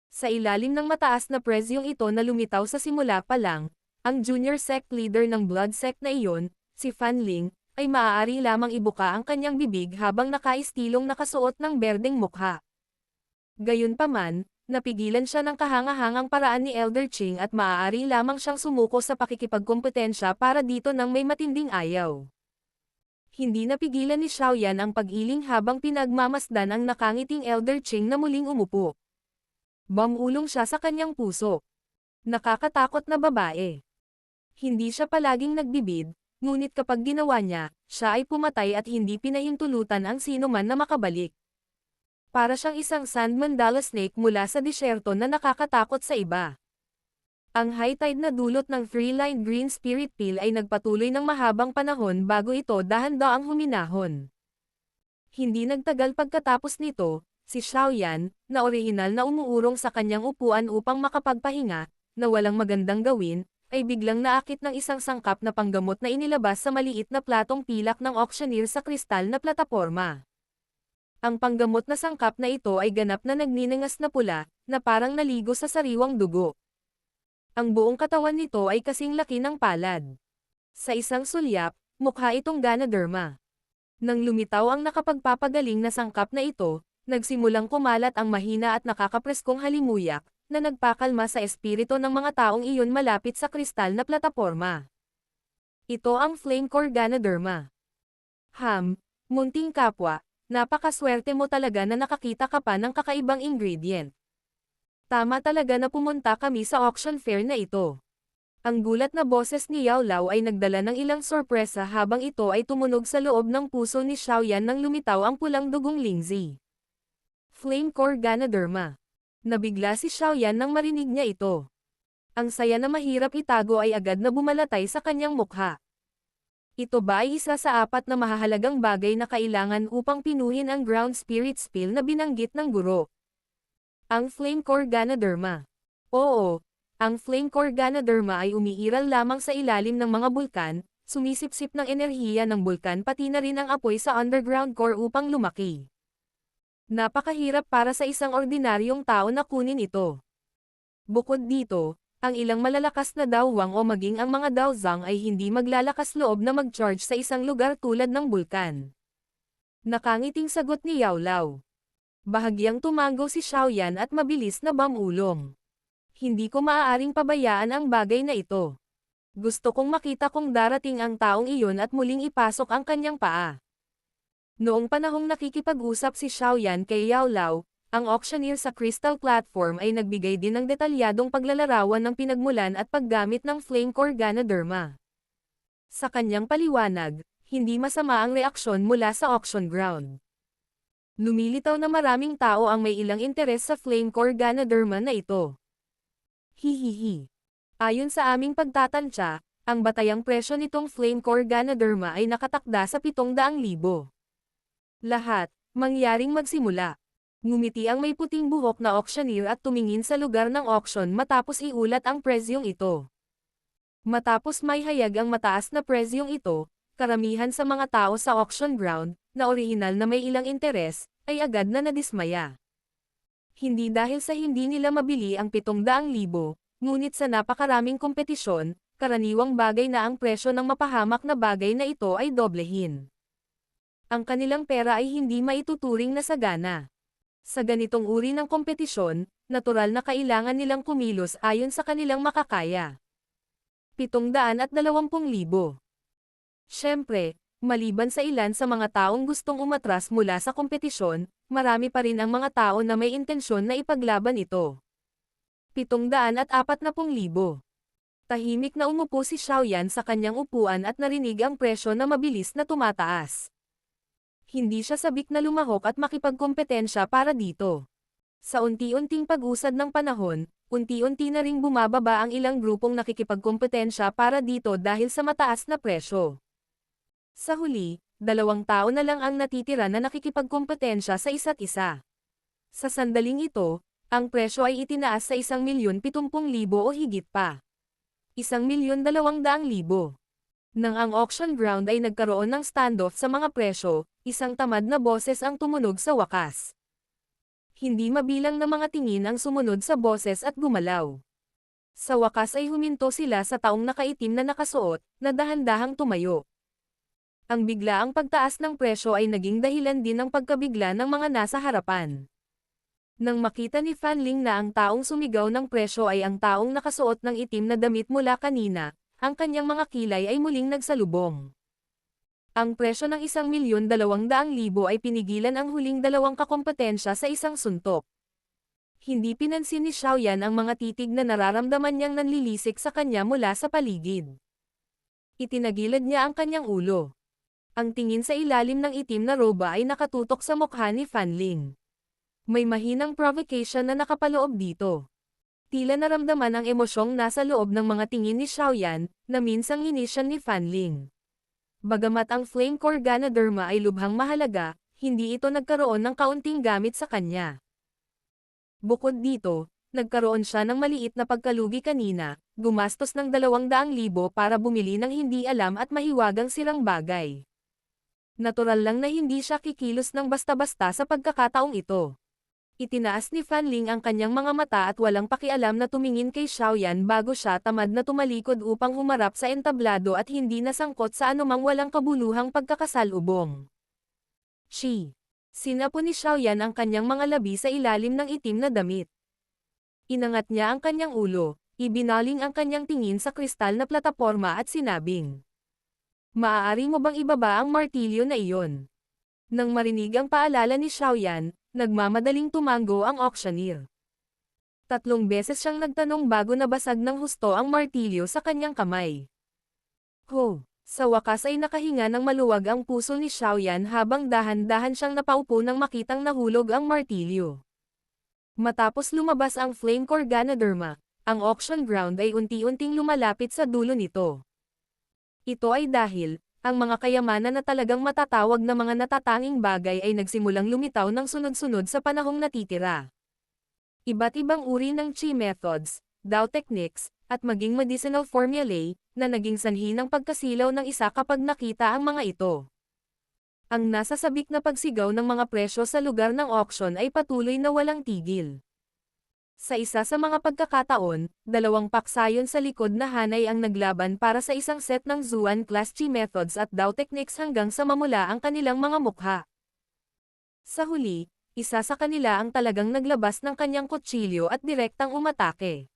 Sa ilalim ng mataas na presyong ito na lumitaw sa simula pa lang, ang junior sect leader ng Blood Sect na iyon, si Fan Ling, ay maaari lamang ibuka ang kanyang bibig habang nakaistilong nakasuot ng berdeng mukha. Gayunpaman, napigilan siya ng kahangahangang paraan ni Elder Ching at maaari lamang siyang sumuko sa pakikipagkompetensya para dito nang may matinding ayaw. Hindi napigilan ni Xiaoyan ang pag-iling habang pinagmamasdan ang nakangiting Elder Ching na muling umupo. Bumulong siya sa kanyang puso. Nakakatakot na babae. Hindi siya palaging nagbibid, ngunit kapag ginawa niya, siya ay pumatay at hindi pinahintulutan ang sino man na makabalik. Para siyang isang sand mandala snake mula sa disyerto na nakakatakot sa iba. Ang high tide na dulot ng Three-Line Green Spirit Pill ay nagpatuloy ng mahabang panahon bago ito dahan-daang huminahon. Hindi nagtagal pagkatapos nito, si Xiaoyan, na orihinal na umuurong sa kanyang upuan upang makapagpahinga, na walang magandang gawin, ay biglang naakit ng isang sangkap na panggamot na inilabas sa maliit na platong pilak ng auctioneer sa kristal na plataporma. Ang panggamot na sangkap na ito ay ganap na nagninangas na pula, na parang naligo sa sariwang dugo. Ang buong katawan nito ay kasing laki ng palad. Sa isang sulyap, mukha itong Ganoderma. Nang lumitaw ang nakapagpapagaling na sangkap na ito, nagsimulang kumalat ang mahina at nakakapreskong halimuyak, na nagpakalma sa espiritu ng mga taong iyon malapit sa kristal na plataporma. Ito ang Flame Core Ganoderma. Munting kapwa, napakaswerte mo talaga na nakakita ka pa ng kakaibang ingredient. Tama talaga na pumunta kami sa auction fair na ito. Ang gulat na boses ni Yao Lao ay nagdala ng ilang sorpresa habang ito ay tumunog sa loob ng puso ni Xiaoyan nang lumitaw ang pulang dugong lingzi. Flame Core Ganoderma. Nabigla si Xiaoyan nang marinig niya ito. Ang saya na mahirap itago ay agad na bumalatay sa kanyang mukha. Ito ba ay isa sa 4 na mahahalagang bagay na kailangan upang pinuhin ang Ground Spirit Pill na binanggit ng guro? Ang Flame Core Ganoderma. Oo, ang Flame Core Ganoderma ay umiiral lamang sa ilalim ng mga bulkan, sumisipsip ng enerhiya ng bulkan pati na rin ang apoy sa underground core upang lumaki. Napakahirap para sa isang ordinaryong tao na kunin ito. Bukod dito, ang ilang malalakas na dawang o maging ang mga dawzang ay hindi maglalakas loob na mag-charge sa isang lugar tulad ng bulkan. Nakangiting sagot ni Yao Lao. Bahagyang tumango si Xiaoyan at mabilis na bumulong. Hindi ko maaaring pabayaan ang bagay na ito. Gusto kong makita kung darating ang taong iyon at muling ipasok ang kanyang paa. Noong panahong nakikipag-usap si Xiaoyan kay Yao Lao, ang auctioneer sa Crystal Platform ay nagbigay din ng detalyadong paglalarawan ng pinagmulan at paggamit ng Flame Core Ganoderma. Sa kanyang paliwanag, hindi masama ang reaksyon mula sa auction ground. Lumilitaw na maraming tao ang may ilang interes sa Flame Core Ganoderma na ito. Hihihi. Ayon sa aming pagtatantya, ang batayang presyo nitong Flame Core Ganoderma ay nakatakda sa 700,000. Lahat, mangyaring magsimula. Ngumiti ang may puting buhok na auctioneer at tumingin sa lugar ng auction matapos iulat ang presyong ito. Matapos may hayag ang mataas na presyong ito, karamihan sa mga tao sa auction ground, na orihinal na may ilang interes, ay agad na nadismaya. Hindi dahil sa hindi nila mabili ang 700,000, ngunit sa napakaraming kompetisyon, karaniwang bagay na ang presyo ng mapahamak na bagay na ito ay doblehin. Ang kanilang pera ay hindi maituturing na sagana. Sa ganitong uri ng kompetisyon, natural na kailangan nilang kumilos ayon sa kanilang makakaya. 720,000. Siyempre, maliban sa ilan sa mga taong gustong umatras mula sa kompetisyon, marami pa rin ang mga tao na may intensyon na ipaglaban ito. 740,000. Tahimik na umupo si Xiaoyan sa kanyang upuan at narinig ang presyo na mabilis na tumataas. Hindi siya sabik na lumahok at makipagkompetensya para dito. Sa unti-unting pag-usad ng panahon, unti-unti na ring bumababa ang ilang grupong nakikipagkompetensya para dito dahil sa mataas na presyo. Sa huli, 2 tao na lang ang natitira na nakikipagkompetensya sa isa't isa. Sa sandaling ito, ang presyo ay itinaas sa 1,070,000 o higit pa. 1,200,000. Nang ang auction ground ay nagkaroon ng standoff sa mga presyo, isang tamad na boses ang tumunog sa wakas. Hindi mabilang na mga tingin ang sumunod sa boses at gumalaw. Sa wakas ay huminto sila sa taong nakaitim na nakasuot, na dahan-dahang tumayo. Ang biglaang pagtaas ng presyo ay naging dahilan din ng pagkabigla ng mga nasa harapan. Nang makita ni Fanling na ang taong sumigaw ng presyo ay ang taong nakasuot ng itim na damit mula kanina, ang kanyang mga kilay ay muling nagsalubong. Ang presyo ng 1,200,000 ay pinigilan ang huling 2 kakompetensya sa isang suntok. Hindi pinansin ni Xiaoyan ang mga titig na nararamdaman niyang nanlilisik sa kanya mula sa paligid. Itinagilid niya ang kanyang ulo. Ang tingin sa ilalim ng itim na roba ay nakatutok sa mukha ni Fanling. May mahinang provocation na nakapaloob dito. Tila naramdaman ang emosyong nasa loob ng mga tingin ni Xiaoyan, na minsang inisyan ni Fanling. Bagamat ang flame core Ganoderma ay lubhang mahalaga, hindi ito nagkaroon ng kaunting gamit sa kanya. Bukod dito, nagkaroon siya ng maliit na pagkalugi kanina, gumastos ng 200,000 para bumili ng hindi alam at mahiwagang sirang bagay. Natural lang na hindi siya kikilos ng basta-basta sa pagkakataong ito. Itinaas ni Fanling ang kanyang mga mata at walang pakialam na tumingin kay Xiaoyan bago siya tamad na tumalikod upang humarap sa entablado at hindi nasangkot sa anumang walang kabuluhang pagkakasalubong. Sinapo ni Xiaoyan ang kanyang mga labi sa ilalim ng itim na damit. Inangat niya ang kanyang ulo, ibinaling ang kanyang tingin sa kristal na plataporma at sinabing, "Maaari mo bang ibaba ang martilyo na iyon?" Nang marinig ang paalala ni Xiaoyan, nagmamadaling tumango ang auctioneer. 3 beses siyang nagtanong bago nabasag ng husto ang martilyo sa kanyang kamay. Sa wakas ay nakahinga ng maluwag ang puso ni Xiaoyan habang dahan-dahan siyang napaupo nang makitang nahulog ang martilyo. Matapos lumabas ang flame core Ganoderma, ang auction ground ay unti-unting lumalapit sa dulo nito. Ito ay dahil, ang mga kayamanan na talagang matatawag na mga natatanging bagay ay nagsimulang lumitaw ng sunod-sunod sa panahong natitira. Iba't ibang uri ng chi methods, Dao techniques, at maging medicinal formulae, na naging sanhi ng pagkasilaw ng isa kapag nakita ang mga ito. Ang nasasabik na pagsigaw ng mga presyo sa lugar ng auction ay patuloy na walang tigil. Sa isa sa mga pagkakataon, 2 paksayon sa likod na hanay ang naglaban para sa isang set ng Zuan Class Chi Methods at Dao Techniques hanggang sa mamula ang kanilang mga mukha. Sa huli, isa sa kanila ang talagang naglabas ng kanyang kutsilyo at direktang umatake.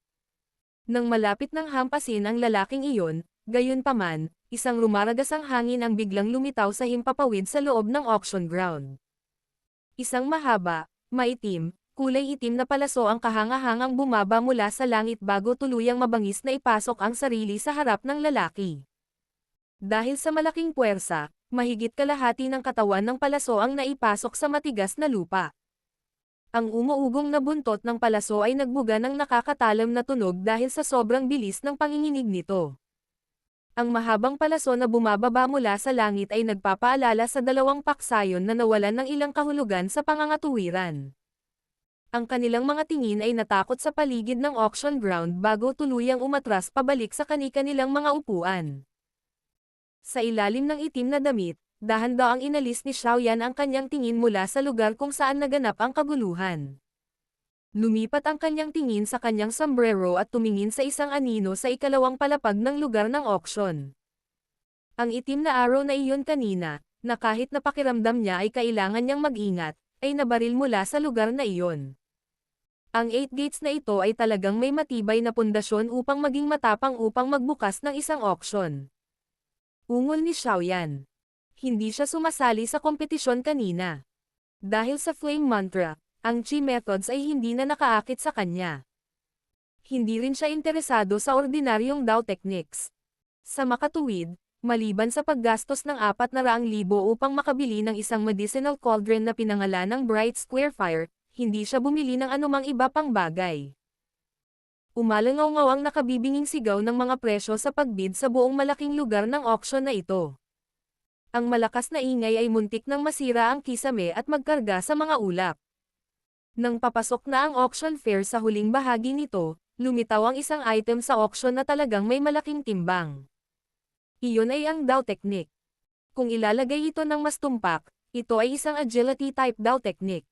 Nang malapit ng hampasin ang lalaking iyon, gayunpaman, isang rumaragasang hangin ang biglang lumitaw sa himpapawid sa loob ng auction ground. Isang mahaba, maitim, kulay itim na palaso ang kahanga-hangang bumaba mula sa langit bago tuluyang mabangis na ipasok ang sarili sa harap ng lalaki. Dahil sa malaking puwersa, mahigit kalahati ng katawan ng palaso ang naipasok sa matigas na lupa. Ang umuugong na buntot ng palaso ay nagbuga ng nakakatalam na tunog dahil sa sobrang bilis ng panginginig nito. Ang mahabang palaso na bumababa mula sa langit ay nagpapaalala sa 2 paksayon na nawalan ng ilang kahulugan sa pangangatuwiran. Ang kanilang mga tingin ay natakot sa paligid ng auction ground bago tuluyang umatras pabalik sa kani-kanilang mga upuan. Sa ilalim ng itim na damit, dahan-daang inalis ni Xiaoyan ang kanyang tingin mula sa lugar kung saan naganap ang kaguluhan. Lumipat ang kanyang tingin sa kanyang sombrero at tumingin sa isang anino sa ikalawang palapag ng lugar ng auction. Ang itim na araw na iyon kanina, na kahit napakiramdam niya ay kailangan niyang mag-ingat, ay nabaril mula sa lugar na iyon. Ang 8 gates na ito ay talagang may matibay na pundasyon upang maging matapang upang magbukas ng isang auction. Ungol ni Xiaoyan. Hindi siya sumasali sa kompetisyon kanina. Dahil sa Flame Mantra, ang Chi methods ay hindi na nakaakit sa kanya. Hindi rin siya interesado sa ordinaryong Dao techniques. Sa makatuwid, maliban sa paggastos ng 400,000 upang makabili ng isang medicinal cauldron na pinangalan ng Bright Square Fire, hindi siya bumili ng anumang iba pang bagay. Umalangaw-ngaw ang nakabibinging sigaw ng mga presyo sa pagbid sa buong malaking lugar ng auction na ito. Ang malakas na ingay ay muntik nang masira ang kisame at magkarga sa mga ulap. Nang papasok na ang auction fair sa huling bahagi nito, lumitaw ang isang item sa auction na talagang may malaking timbang. Iyon ay ang Dao Technique. Kung ilalagay ito ng mas tumpak, ito ay isang Agility Type Dao Technique.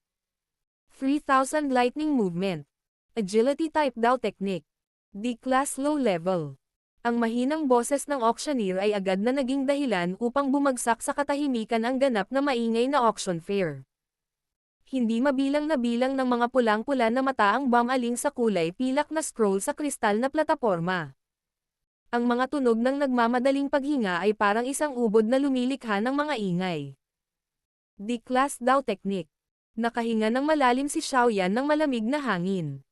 3,000 Lightning Movement. Agility Type Dao Technique. D-Class Low Level. Ang mahinang boses ng auctioneer ay agad na naging dahilan upang bumagsak sa katahimikan ang ganap na maingay na auction fair. Hindi mabilang na bilang ng mga pulang-pula na mata ang bumaling sa kulay pilak na scroll sa kristal na plataporma. Ang mga tunog ng nagmamadaling paghinga ay parang isang ubod na lumilikha ng mga ingay. D-Class Dao Technique. Nakahinga ng malalim si Xiaoyan ng malamig na hangin.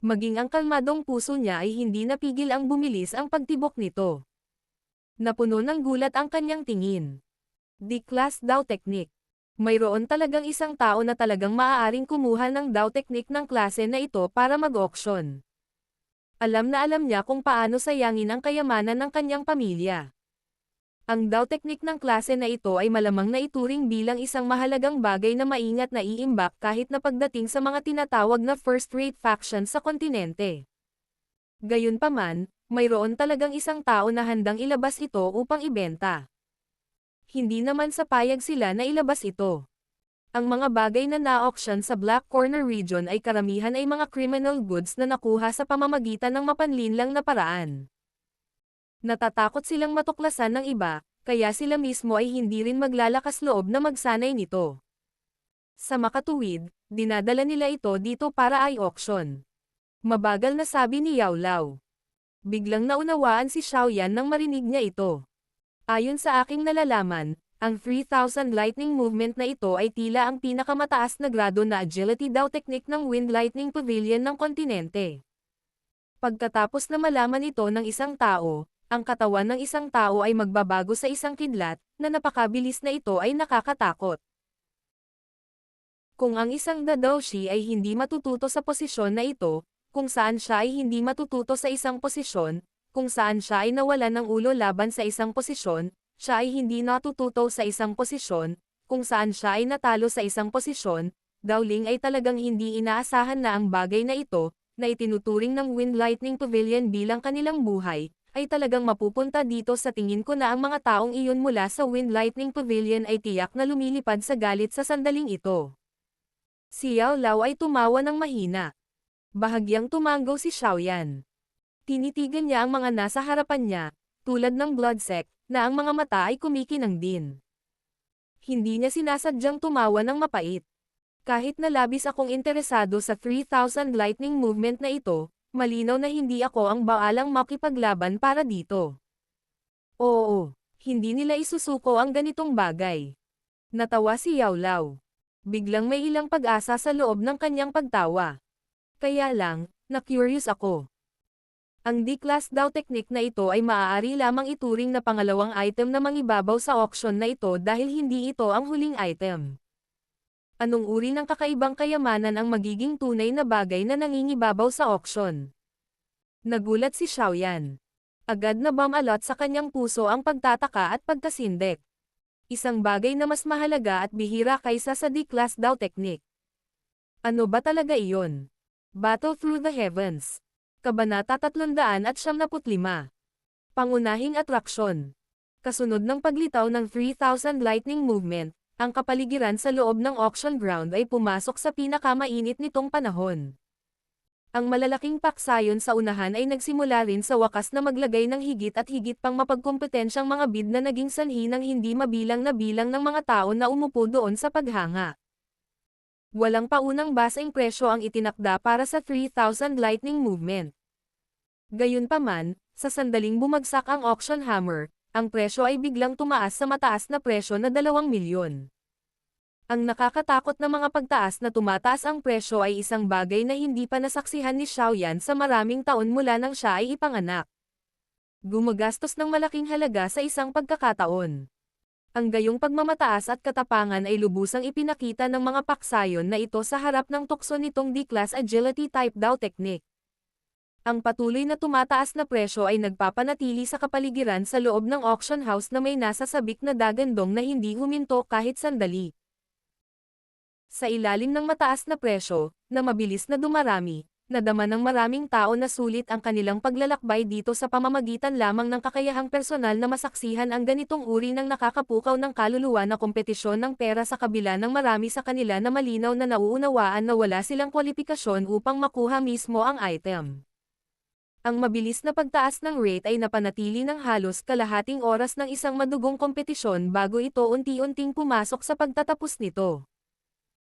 Maging ang kalmadong puso niya ay hindi napigil ang bumilis ang pagtibok nito. Napuno ng gulat ang kanyang tingin. D-Class Dao Technique. Mayroon talagang isang tao na talagang maaaring kumuha ng Dao Technique ng klase na ito para mag-auction. Alam na alam niya kung paano sayangin ang kayamanan ng kanyang pamilya. Ang Dao Technique ng klase na ito ay malamang na ituring bilang isang mahalagang bagay na maingat na iimbak kahit na pagdating sa mga tinatawag na first-rate factions sa kontinente. Gayunpaman, mayroon talagang isang tao na handang ilabas ito upang ibenta. Hindi naman sa payag sila na ilabas ito. Ang mga bagay na na-auction sa Black Corner region ay karamihan ay mga criminal goods na nakuha sa pamamagitan ng mapanlinlang na paraan. Natatakot silang matuklasan ng iba, kaya sila mismo ay hindi rin maglalakas loob na magsanay nito. Sa makatuwid, dinadala nila ito dito para i-auction. Mabagal na sabi ni Yao Lao. Biglang naunawaan si Xiaoyan nang marinig niya ito. Ayon sa aking nalalaman, ang 3,000 Lightning Movement na ito ay tila ang pinakamataas na grado na Agility Dao Technique ng Wind Lightning Pavilion ng kontinente. Pagkatapos na malaman ito ng isang tao, ang katawan ng isang tao ay magbabago sa isang kidlat, na napakabilis na ito ay nakakatakot. Kung ang isang Dadoshi ay hindi matututo sa posisyon na ito, kung saan siya ay hindi matututo sa isang posisyon, kung saan siya ay nawalan ng ulo laban sa isang posisyon, siya ay hindi natututo sa isang posisyon, kung saan siya ay natalo sa isang posisyon, Daoling ay talagang hindi inaasahan na ang bagay na ito, na itinuturing ng Wind Lightning Pavilion bilang kanilang buhay, ay talagang mapupunta dito sa tingin ko na ang mga taong iyon mula sa Wind Lightning Pavilion ay tiyak na lumilipad sa galit sa sandaling ito. Si Yao Lao ay tumawa ng mahina. Bahagyang tumanggaw si Xiaoyan. Tinitigan niya ang mga nasa harapan niya, tulad ng Bloodsec, na ang mga mata ay kumikinang din. Hindi niya sinasadyang tumawa ng mapait. Kahit na labis akong interesado sa 3,000 Lightning Movement na ito, malinaw na hindi ako ang baalang makipaglaban para dito. Oo, hindi nila isusuko ang ganitong bagay. Natawa si Yao Lao. Biglang may ilang pag-asa sa loob ng kanyang pagtawa. Kaya lang, na-curious ako. Ang D-Class Dao Technique na ito ay maaari lamang ituring na pangalawang item na mangibabaw sa auction na ito dahil hindi ito ang huling item. Anong uri ng kakaibang kayamanan ang magiging tunay na bagay na nangingibabaw sa auction? Nagulat si Xiaoyan. Agad na bumalot sa kanyang puso ang pagtataka at pagkasindek. Isang bagay na mas mahalaga at bihira kaysa sa D-Class Dao Technique. Ano ba talaga iyon? Battle Through the Heavens. Kabanata 375. Pangunahing atraksyon. Kasunod ng paglitaw ng 3,000 lightning movement, ang kapaligiran sa loob ng auction ground ay pumasok sa pinakamainit nitong panahon. Ang malalaking paksayon sa unahan ay nagsimula rin sa wakas na maglagay ng higit at higit pang mapagkompetensyang mga bid na naging sanhi ng hindi mabilang na bilang ng mga tao na umupo doon sa paghanga. Walang paunang basing presyo ang itinakda para sa 3,000 lightning movement. Gayunpaman, sa sandaling bumagsak ang auction hammer, ang presyo ay biglang tumaas sa mataas na presyo na 2 milyon. Ang nakakatakot na mga pagtaas na tumataas ang presyo ay isang bagay na hindi pa nasaksihan ni Xiaoyan sa maraming taon mula nang siya ay ipanganak. Gumagastos ng malaking halaga sa isang pagkakataon. Ang gayong pagmamataas at katapangan ay lubusang ipinakita ng mga paksayon na ito sa harap ng tukso nitong D-Class Agility Type Dao Technique. Ang patuloy na tumataas na presyo ay nagpapanatili sa kapaligiran sa loob ng auction house na may nasa sabik na dagandong na hindi huminto kahit sandali. Sa ilalim ng mataas na presyo, na mabilis na dumarami, nadama ng maraming tao na sulit ang kanilang paglalakbay dito sa pamamagitan lamang ng kakayahang personal na masaksihan ang ganitong uri ng nakakapukaw ng kaluluwa na kompetisyon ng pera sa kabila ng marami sa kanila na malinaw na nauunawaan na wala silang kwalipikasyon upang makuha mismo ang item. Ang mabilis na pagtaas ng rate ay napanatili ng halos kalahating oras ng isang madugong kompetisyon bago ito unti-unting pumasok sa pagtatapos nito.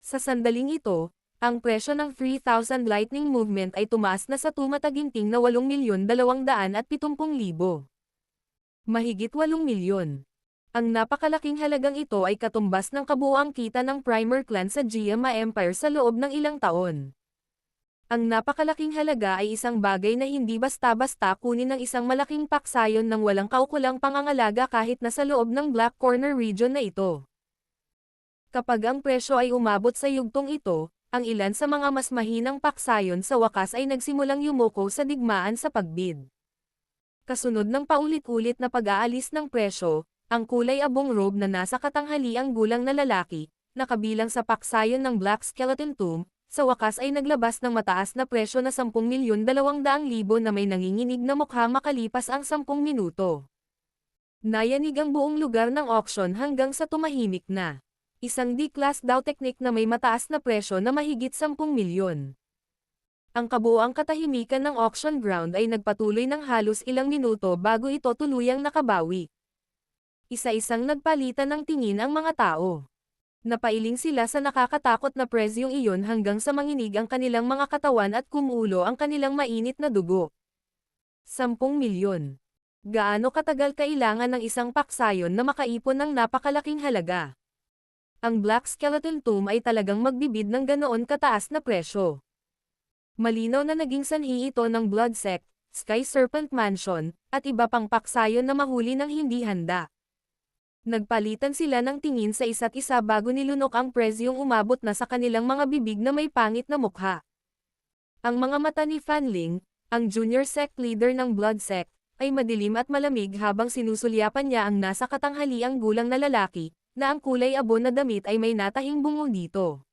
Sa sandaling ito, ang presyo ng 3,000 lightning movement ay tumaas na sa tumataginting na 8,270,000. Mahigit 8 milyon. Ang napakalaking halagang ito ay katumbas ng kabuuang kita ng Primer Clan sa Jiama Empire sa loob ng ilang taon. Ang napakalaking halaga ay isang bagay na hindi basta-basta kunin ng isang malaking paksayon ng walang kaukulang pangangalaga kahit na sa loob ng Black Corner region na ito. Kapag ang presyo ay umabot sa yugtong ito, ang ilan sa mga mas mahinang paksayon sa wakas ay nagsimulang yumuko sa digmaan sa pagbid. Kasunod ng paulit-ulit na pag-aalis ng presyo, ang kulay abong robe na nasa katanghaliang gulang na lalaki, na kabilang sa paksayon ng Black Skeleton Tomb, sa wakas ay naglabas ng mataas na presyo na 10,200,000 na may nanginginig na mukha makalipas ang 10 minuto. Nayanig ang buong lugar ng auction hanggang sa tumahimik na. Isang D-Class Dao Technique na may mataas na presyo na mahigit 10 milyon. Ang kabuuang katahimikan ng auction ground ay nagpatuloy ng halos ilang minuto bago ito tuluyang nakabawi. Isa-isang nagpalitan ng tingin ang mga tao. Napailing sila sa nakakatakot na presyong iyon hanggang sa manginig ang kanilang mga katawan at kumulo ang kanilang mainit na dugo. 10 milyon. Gaano katagal kailangan ng isang paksayon na makaipon ng napakalaking halaga? Ang Black Skeleton Tomb ay talagang magbibid ng ganoon kataas na presyo. Malinaw na naging sanhi ito ng Blood Sect, Sky Serpent Mansion, at iba pang paksayon na mahuli ng hindi handa. Nagpalitan sila ng tingin sa isa't isa bago nilunok ang presyong umabot na sa kanilang mga bibig na may pangit na mukha. Ang mga mata ni Fan Ling, ang junior sect leader ng Blood Sect, ay madilim at malamig habang sinusulyapan niya ang nasa katanghaliang gulang na lalaki, na ang kulay abo na damit ay may natahing bungo dito.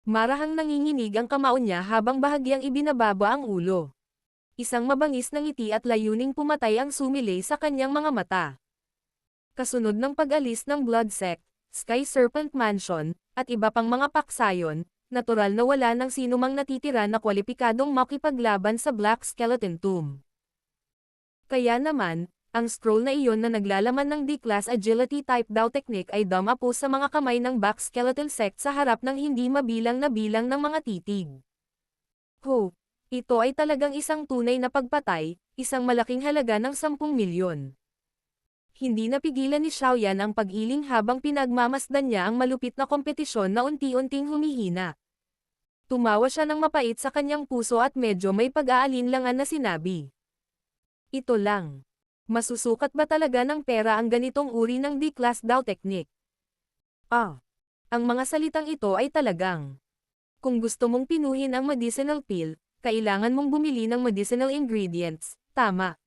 Marahang nanginginig ang kamao niya habang bahagyang ibinababa ang ulo. Isang mabangis na ngiti at layuning pumatay ang sumilay sa kanyang mga mata. Kasunod ng pag-alis ng Blood Sect, Sky Serpent Mansion, at iba pang mga paksayon, natural na wala ng sinumang natitira na kwalipikadong makipaglaban sa Black Skeleton Tomb. Kaya naman, ang scroll na iyon na naglalaman ng D-Class Agility Type Dao Technique ay dumapo sa mga kamay ng Black Skeleton Sect sa harap ng hindi mabilang na bilang ng mga titig. Ho! Ito ay talagang isang tunay na pagpatay, isang malaking halaga ng 10 milyon. Hindi napigilan ni Xiaoyan ang pag-iling habang pinagmamasdan niya ang malupit na kompetisyon na unti-unting humihina. Tumawa siya ng mapait sa kanyang puso at medyo may pag-aalinlangan na sinabi. Ito lang. Masusukat ba talaga ng pera ang ganitong uri ng D-Class Dao Technique? Ang mga salitang ito ay talagang. Kung gusto mong pinuhin ang medicinal pill, kailangan mong bumili ng medicinal ingredients, tama.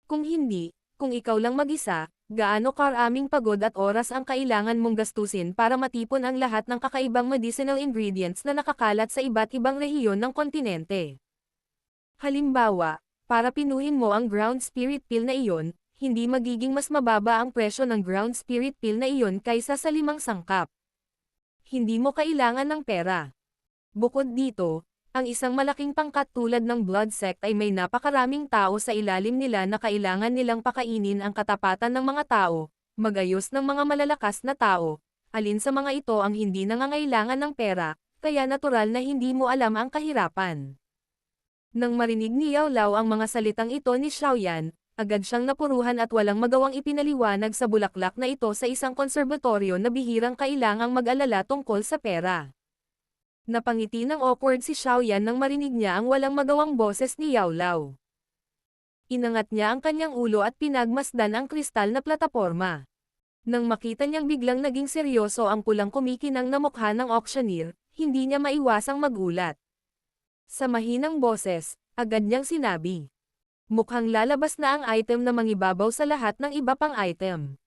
Kung hindi, kung ikaw lang mag-isa, Gaano karaming pagod at oras ang kailangan mong gastusin para matipon ang lahat ng kakaibang medicinal ingredients na nakakalat sa iba't ibang rehiyon ng kontinente? Halimbawa, para pinuhin mo ang ground spirit pill na iyon, hindi magiging mas mababa ang presyo ng ground spirit pill na iyon kaysa sa 5 sangkap. Hindi mo kailangan ng pera. Bukod dito, ang isang malaking pangkat tulad ng blood sect ay may napakaraming tao sa ilalim nila na kailangan nilang pakainin ang katapatan ng mga tao, magayos ng mga malalakas na tao. Alin sa mga ito ang hindi nangangailangan ng pera, kaya natural na hindi mo alam ang kahirapan. Nang marinig ni Yao Lao ang mga salitang ito ni Xiaoyan, agad siyang napuruhan at walang magawang ipinaliwanag sa bulaklak na ito sa isang konserbatoryo na bihirang kailangang mag-alala tungkol sa pera. Napangiti ng awkward si Xiaoyan nang marinig niya ang walang magawang boses ni Yao Lao. Inangat niya ang kanyang ulo at pinagmasdan ang kristal na plataporma. Nang makita niyang biglang naging seryoso ang pulang kumikinang na mukha ng auctioneer, hindi niya maiwasang magulat. Sa mahinang boses, agad niyang sinabi. Mukhang lalabas na ang item na mangibabaw sa lahat ng iba pang item.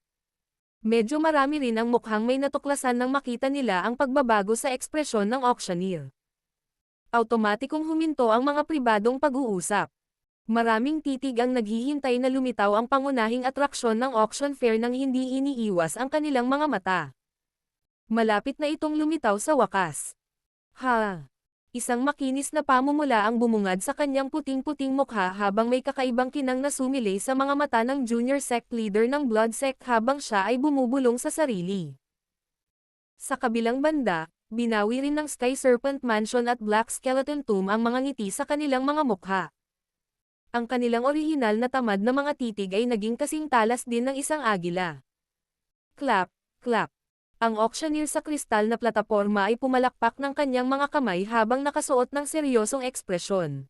Medyo marami rin ang mukhang may natuklasan nang makita nila ang pagbabago sa ekspresyon ng auctioneer. Automatikong huminto ang mga pribadong pag-uusap. Maraming titig ang naghihintay na lumitaw ang pangunahing atraksyon ng auction fair nang hindi iniiwas ang kanilang mga mata. Malapit na itong lumitaw sa wakas. Ha! Isang makinis na pamumula ang bumungad sa kanyang puting-puting mukha habang may kakaibang kinang na sumilay sa mga mata ng junior sect leader ng blood sect habang siya ay bumubulong sa sarili. Sa kabilang banda, binawi rin ng Sky Serpent Mansion at Black Skeleton Tomb ang mga ngiti sa kanilang mga mukha. Ang kanilang orihinal na tamad na mga titig ay naging kasing talas din ng isang agila. Clap, clap. Ang auctioneer sa kristal na plataporma ay pumalakpak ng kanyang mga kamay habang nakasuot ng seryosong ekspresyon.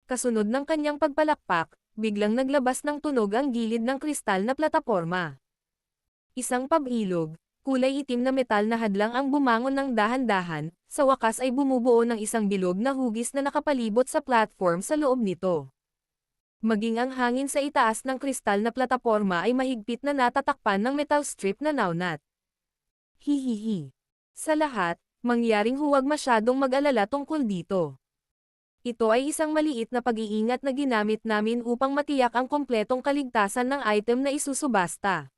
Kasunod ng kanyang pagpalakpak, biglang naglabas ng tunog ang gilid ng kristal na plataporma. Isang pabilog, kulay itim na metal na hadlang ang bumangon ng dahan-dahan, sa wakas ay bumubuo ng isang bilog na hugis na nakapalibot sa platform sa loob nito. Maging ang hangin sa itaas ng kristal na plataporma ay mahigpit na natatakpan ng metal strip na naunat. Hihihi. Sa lahat, mangyaring huwag masyadong mag-alala tungkol dito. Ito ay isang maliit na pag-iingat na ginamit namin upang matiyak ang kompletong kaligtasan ng item na isusubasta.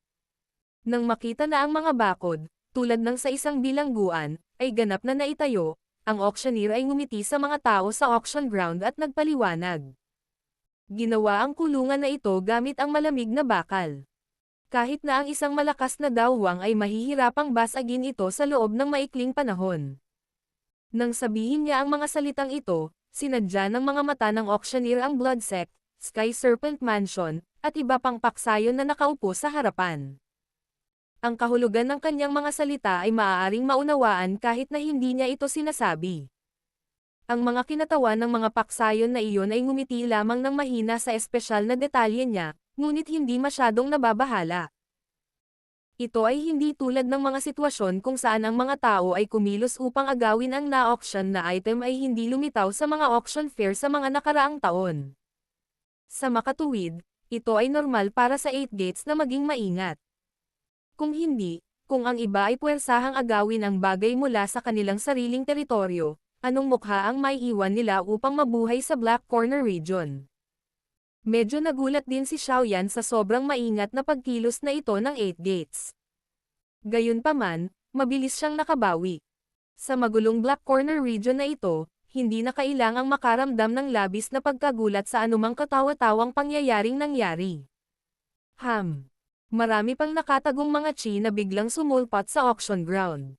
Nang makita na ang mga bakod, tulad ng sa isang bilangguan, ay ganap na naitayo, ang auctioneer ay ngumiti sa mga tao sa auction ground at nagpaliwanag. Ginawa ang kulungan na ito gamit ang malamig na bakal. Kahit na ang isang malakas na dawang ay mahihirapang basagin ito sa loob ng maikling panahon. Nang sabihin niya ang mga salitang ito, sinadya ng mga mata ng auctioneer ang blood sect, Sky Serpent Mansion, at iba pang paksayon na nakaupo sa harapan. Ang kahulugan ng kanyang mga salita ay maaaring maunawaan kahit na hindi niya ito sinasabi. Ang mga kinatawan ng mga paksayon na iyon ay ngumiti lamang ng mahina sa espesyal na detalye niya, ngunit hindi masyadong nababahala. Ito ay hindi tulad ng mga sitwasyon kung saan ang mga tao ay kumilos upang agawin ang na-auction na item ay hindi lumitaw sa mga auction fair sa mga nakaraang taon. Sa makatuwid, ito ay normal para sa 8 gates na maging maingat. Kung hindi, kung ang iba ay puwersahang agawin ang bagay mula sa kanilang sariling teritoryo, anong mukha ang maiiwan nila upang mabuhay sa Black Corner region? Medyo nagulat din si Xiaoyan sa sobrang maingat na pagkilos na ito ng 8 gates. Gayunpaman, mabilis siyang nakabawi. Sa magulong Black Corner region na ito, hindi na kailangang makaramdam ng labis na pagkagulat sa anumang katawa-tawang pangyayaring nangyari. Marami pang nakatagong mga chi na biglang sumulpat sa auction ground.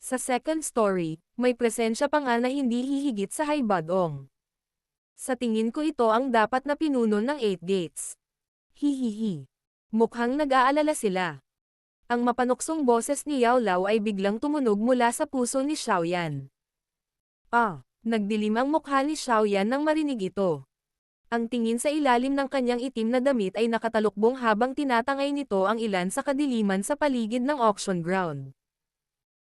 Sa second story, may presensya pa nga na hindi hihigit sa Haibadong. Sa tingin ko ito ang dapat na pinuno ng 8 gates. Hihihi. Mukhang nag-aalala sila. Ang mapanuksong boses ni Yao Lao ay biglang tumunog mula sa puso ni Xiaoyan. Nagdilim ang mukha ni Xiaoyan nang marinig ito. Ang tingin sa ilalim ng kanyang itim na damit ay nakatalukbong habang tinatangay nito ang ilan sa kadiliman sa paligid ng auction ground.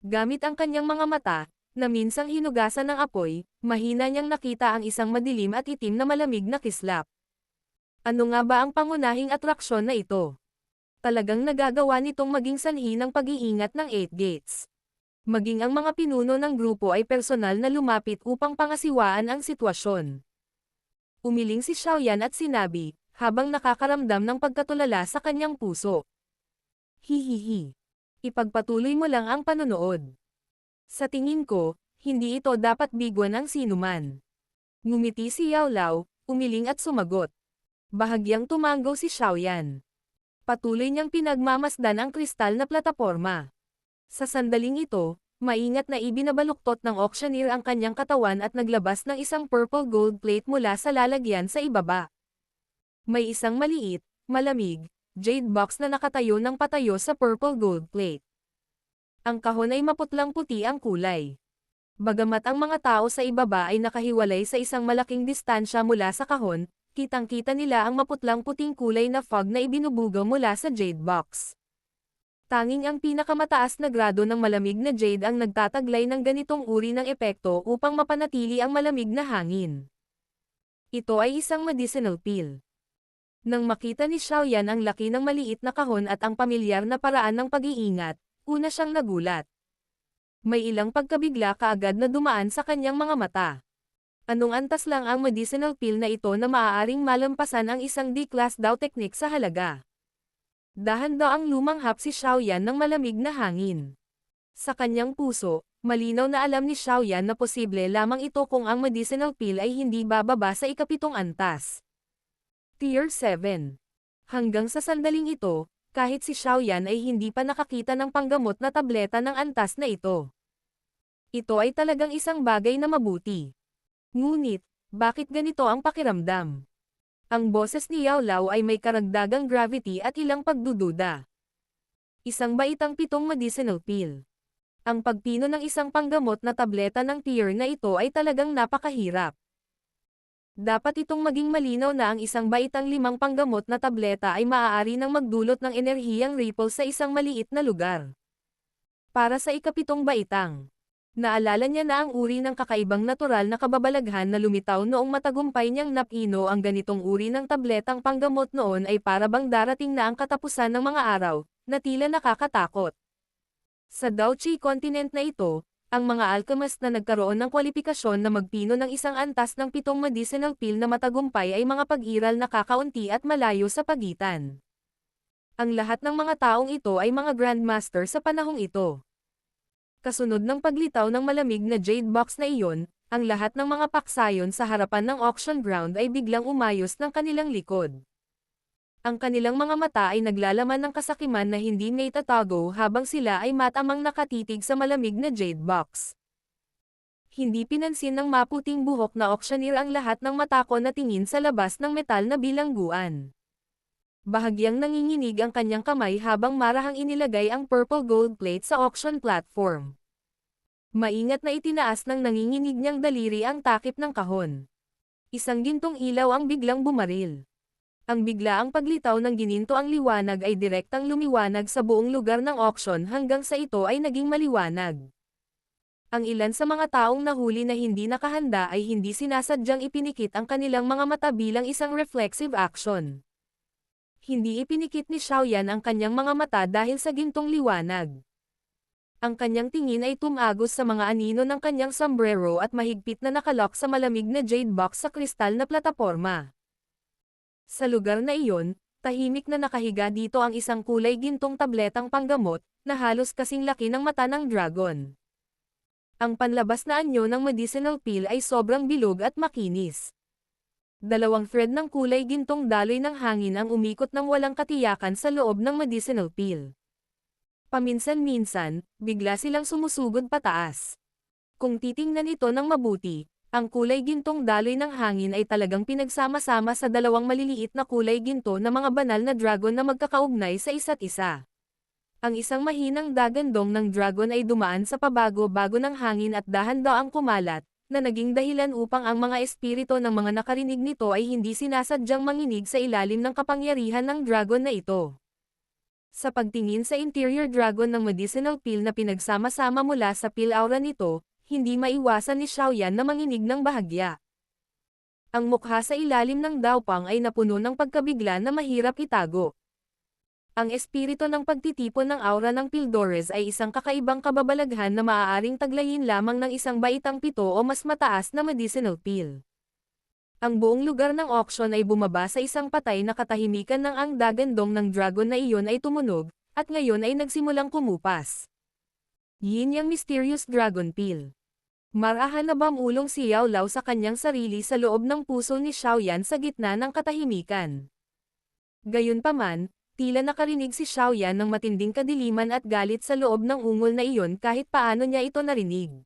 Gamit ang kanyang mga mata, na minsang hinugasan ng apoy, mahina niyang nakita ang isang madilim at itim na malamig na kislap. Ano nga ba ang pangunahing atraksyon na ito? Talagang nagagawa nitong maging sanhi ng pag-iingat ng 8 Gates. Maging ang mga pinuno ng grupo ay personal na lumapit upang pangasiwaan ang sitwasyon. Umiling si Xiaoyan at sinabi, habang nakakaramdam ng pagkatulala sa kanyang puso. Hihihi. Ipagpatuloy mo lang ang panonood. Sa tingin ko, hindi ito dapat bigwan ng sinuman. Ngumiti si Yao Lao, umiling at sumagot. Bahagyang tumanggo si Xiaoyan. Patuloy niyang pinagmamasdan ang kristal na plataporma. Sa sandaling ito, maingat na ibinabaluktot ng auctioneer ang kanyang katawan at naglabas ng isang purple gold plate mula sa lalagyan sa ibaba. May isang maliit, malamig, jade box na nakatayo ng patayo sa purple gold plate. Ang kahon ay maputlang puti ang kulay. Bagamat ang mga tao sa ibaba ay nakahiwalay sa isang malaking distansya mula sa kahon, kitang-kita nila ang maputlang puting kulay na fog na ibinubuga mula sa jade box. Tanging ang pinakamataas na grado ng malamig na jade ang nagtataglay ng ganitong uri ng epekto upang mapanatili ang malamig na hangin. Ito ay isang medicinal pill. Nang makita ni Xiaoyan ang laki ng maliit na kahon at ang pamilyar na paraan ng pag-iingat, una siyang nagulat. May ilang pagkabigla kaagad na dumaan sa kanyang mga mata. Anong antas lang ang medicinal pill na ito na maaaring malampasan ang isang D-class daw technique sa halaga? Dahan daw ang lumanghap si Xiaoyan ng malamig na hangin. Sa kanyang puso, malinaw na alam ni Xiaoyan na posible lamang ito kung ang medicinal pill ay hindi bababa sa ikapitong antas. Tier 7. Hanggang sa sandaling ito, kahit si Xiaoyan ay hindi pa nakakita ng panggamot na tableta ng antas na ito. Ito ay talagang isang bagay na mabuti. Ngunit, bakit ganito ang pakiramdam? Ang boses ni Yao Lao ay may karagdagang gravity at ilang pagdududa. Isang baitang 7 medicinal pill. Ang pagpino ng isang panggamot na tableta ng tier na ito ay talagang napakahirap. Dapat itong maging malinaw na ang isang baitang 5 panggamot na tableta ay maaari nang magdulot ng enerhiyang ripple sa isang maliit na lugar. Para sa ikapitong baitang, naalala niya na ang uri ng kakaibang natural na kababalaghan na lumitaw noong matagumpay niyang napino ang ganitong uri ng tabletang panggamot noon ay para bang darating na ang katapusan ng mga araw, na tila nakakatakot. Sa Daochi continent na ito, ang mga alchemist na nagkaroon ng kwalipikasyon na magpino ng isang antas ng 7 medicinal pill na matagumpay ay mga pag-iral na kakaunti at malayo sa pagitan. Ang lahat ng mga taong ito ay mga grandmaster sa panahong ito. Kasunod ng paglitaw ng malamig na jade box na iyon, ang lahat ng mga paksayon sa harapan ng auction ground ay biglang umayos ng kanilang likod. Ang kanilang mga mata ay naglalaman ng kasakiman na hindi naitatago habang sila ay matamang nakatitig sa malamig na jade box. Hindi pinansin ng maputing buhok na auctioneer ang lahat ng matako na tingin sa labas ng metal na bilangguan. Bahagyang nanginginig ang kanyang kamay habang marahang inilagay ang purple gold plate sa auction platform. Maingat na itinaas ng nanginginig niyang daliri ang takip ng kahon. Isang gintong ilaw ang biglang bumaril. Ang biglaang paglitaw ng gininto ang liwanag ay direktang lumiwanag sa buong lugar ng auction hanggang sa ito ay naging maliwanag. Ang ilan sa mga taong nahuli na hindi nakahanda ay hindi sinasadyang ipinikit ang kanilang mga mata bilang isang reflexive action. Hindi ipinikit ni Xiaoyan ang kanyang mga mata dahil sa gintong liwanag. Ang kanyang tingin ay tumagos sa mga anino ng kanyang sombrero at mahigpit na nakalock sa malamig na jade box sa kristal na plataporma. Sa lugar na iyon, tahimik na nakahiga dito ang isang kulay gintong tabletang panggamot, na halos kasing laki ng mata ng dragon. Ang panlabas na anyo ng medicinal pill ay sobrang bilog at makinis. Dalawang thread ng kulay gintong daloy ng hangin ang umikot ng walang katiyakan sa loob ng medicinal pill. Paminsan-minsan, bigla silang sumusugod pataas. Kung titingnan ito ng mabuti, ang kulay gintong daloy ng hangin ay talagang pinagsama-sama sa dalawang maliliit na kulay ginto na mga banal na dragon na magkakaugnay sa isa't isa. Ang isang mahinang dagandong ng dragon ay dumaan sa pabago-bago ng hangin at dahan-daang kumalat, na naging dahilan upang ang mga espiritu ng mga nakarinig nito ay hindi sinasadyang manginig sa ilalim ng kapangyarihan ng dragon na ito. Sa pagtingin sa interior dragon ng medicinal pill na pinagsama-sama mula sa pill aura nito, hindi maiwasan ni Xiaoyan na manginig ng bahagya. Ang mukha sa ilalim ng daupang ay napuno ng pagkabigla na mahirap itago. Ang espiritu ng pagtitipon ng aura ng Pildores ay isang kakaibang kababalaghan na maaaring taglayin lamang ng isang baitang 7 o mas mataas na medicinal pill. Ang buong lugar ng auction ay bumaba sa isang patay na katahimikan nang ang dagandong ng dragon na iyon ay tumunog, at ngayon ay nagsimulang kumupas. Yin Yang Mysterious Dragon Pill. Marahan na bamulong si Yao Lao sa kanyang sarili sa loob ng puso ni Xiaoyan sa gitna ng katahimikan. Gayunpaman, tila nakarinig si Xiaoyan ng matinding kadiliman at galit sa loob ng ungol na iyon kahit paano niya ito narinig.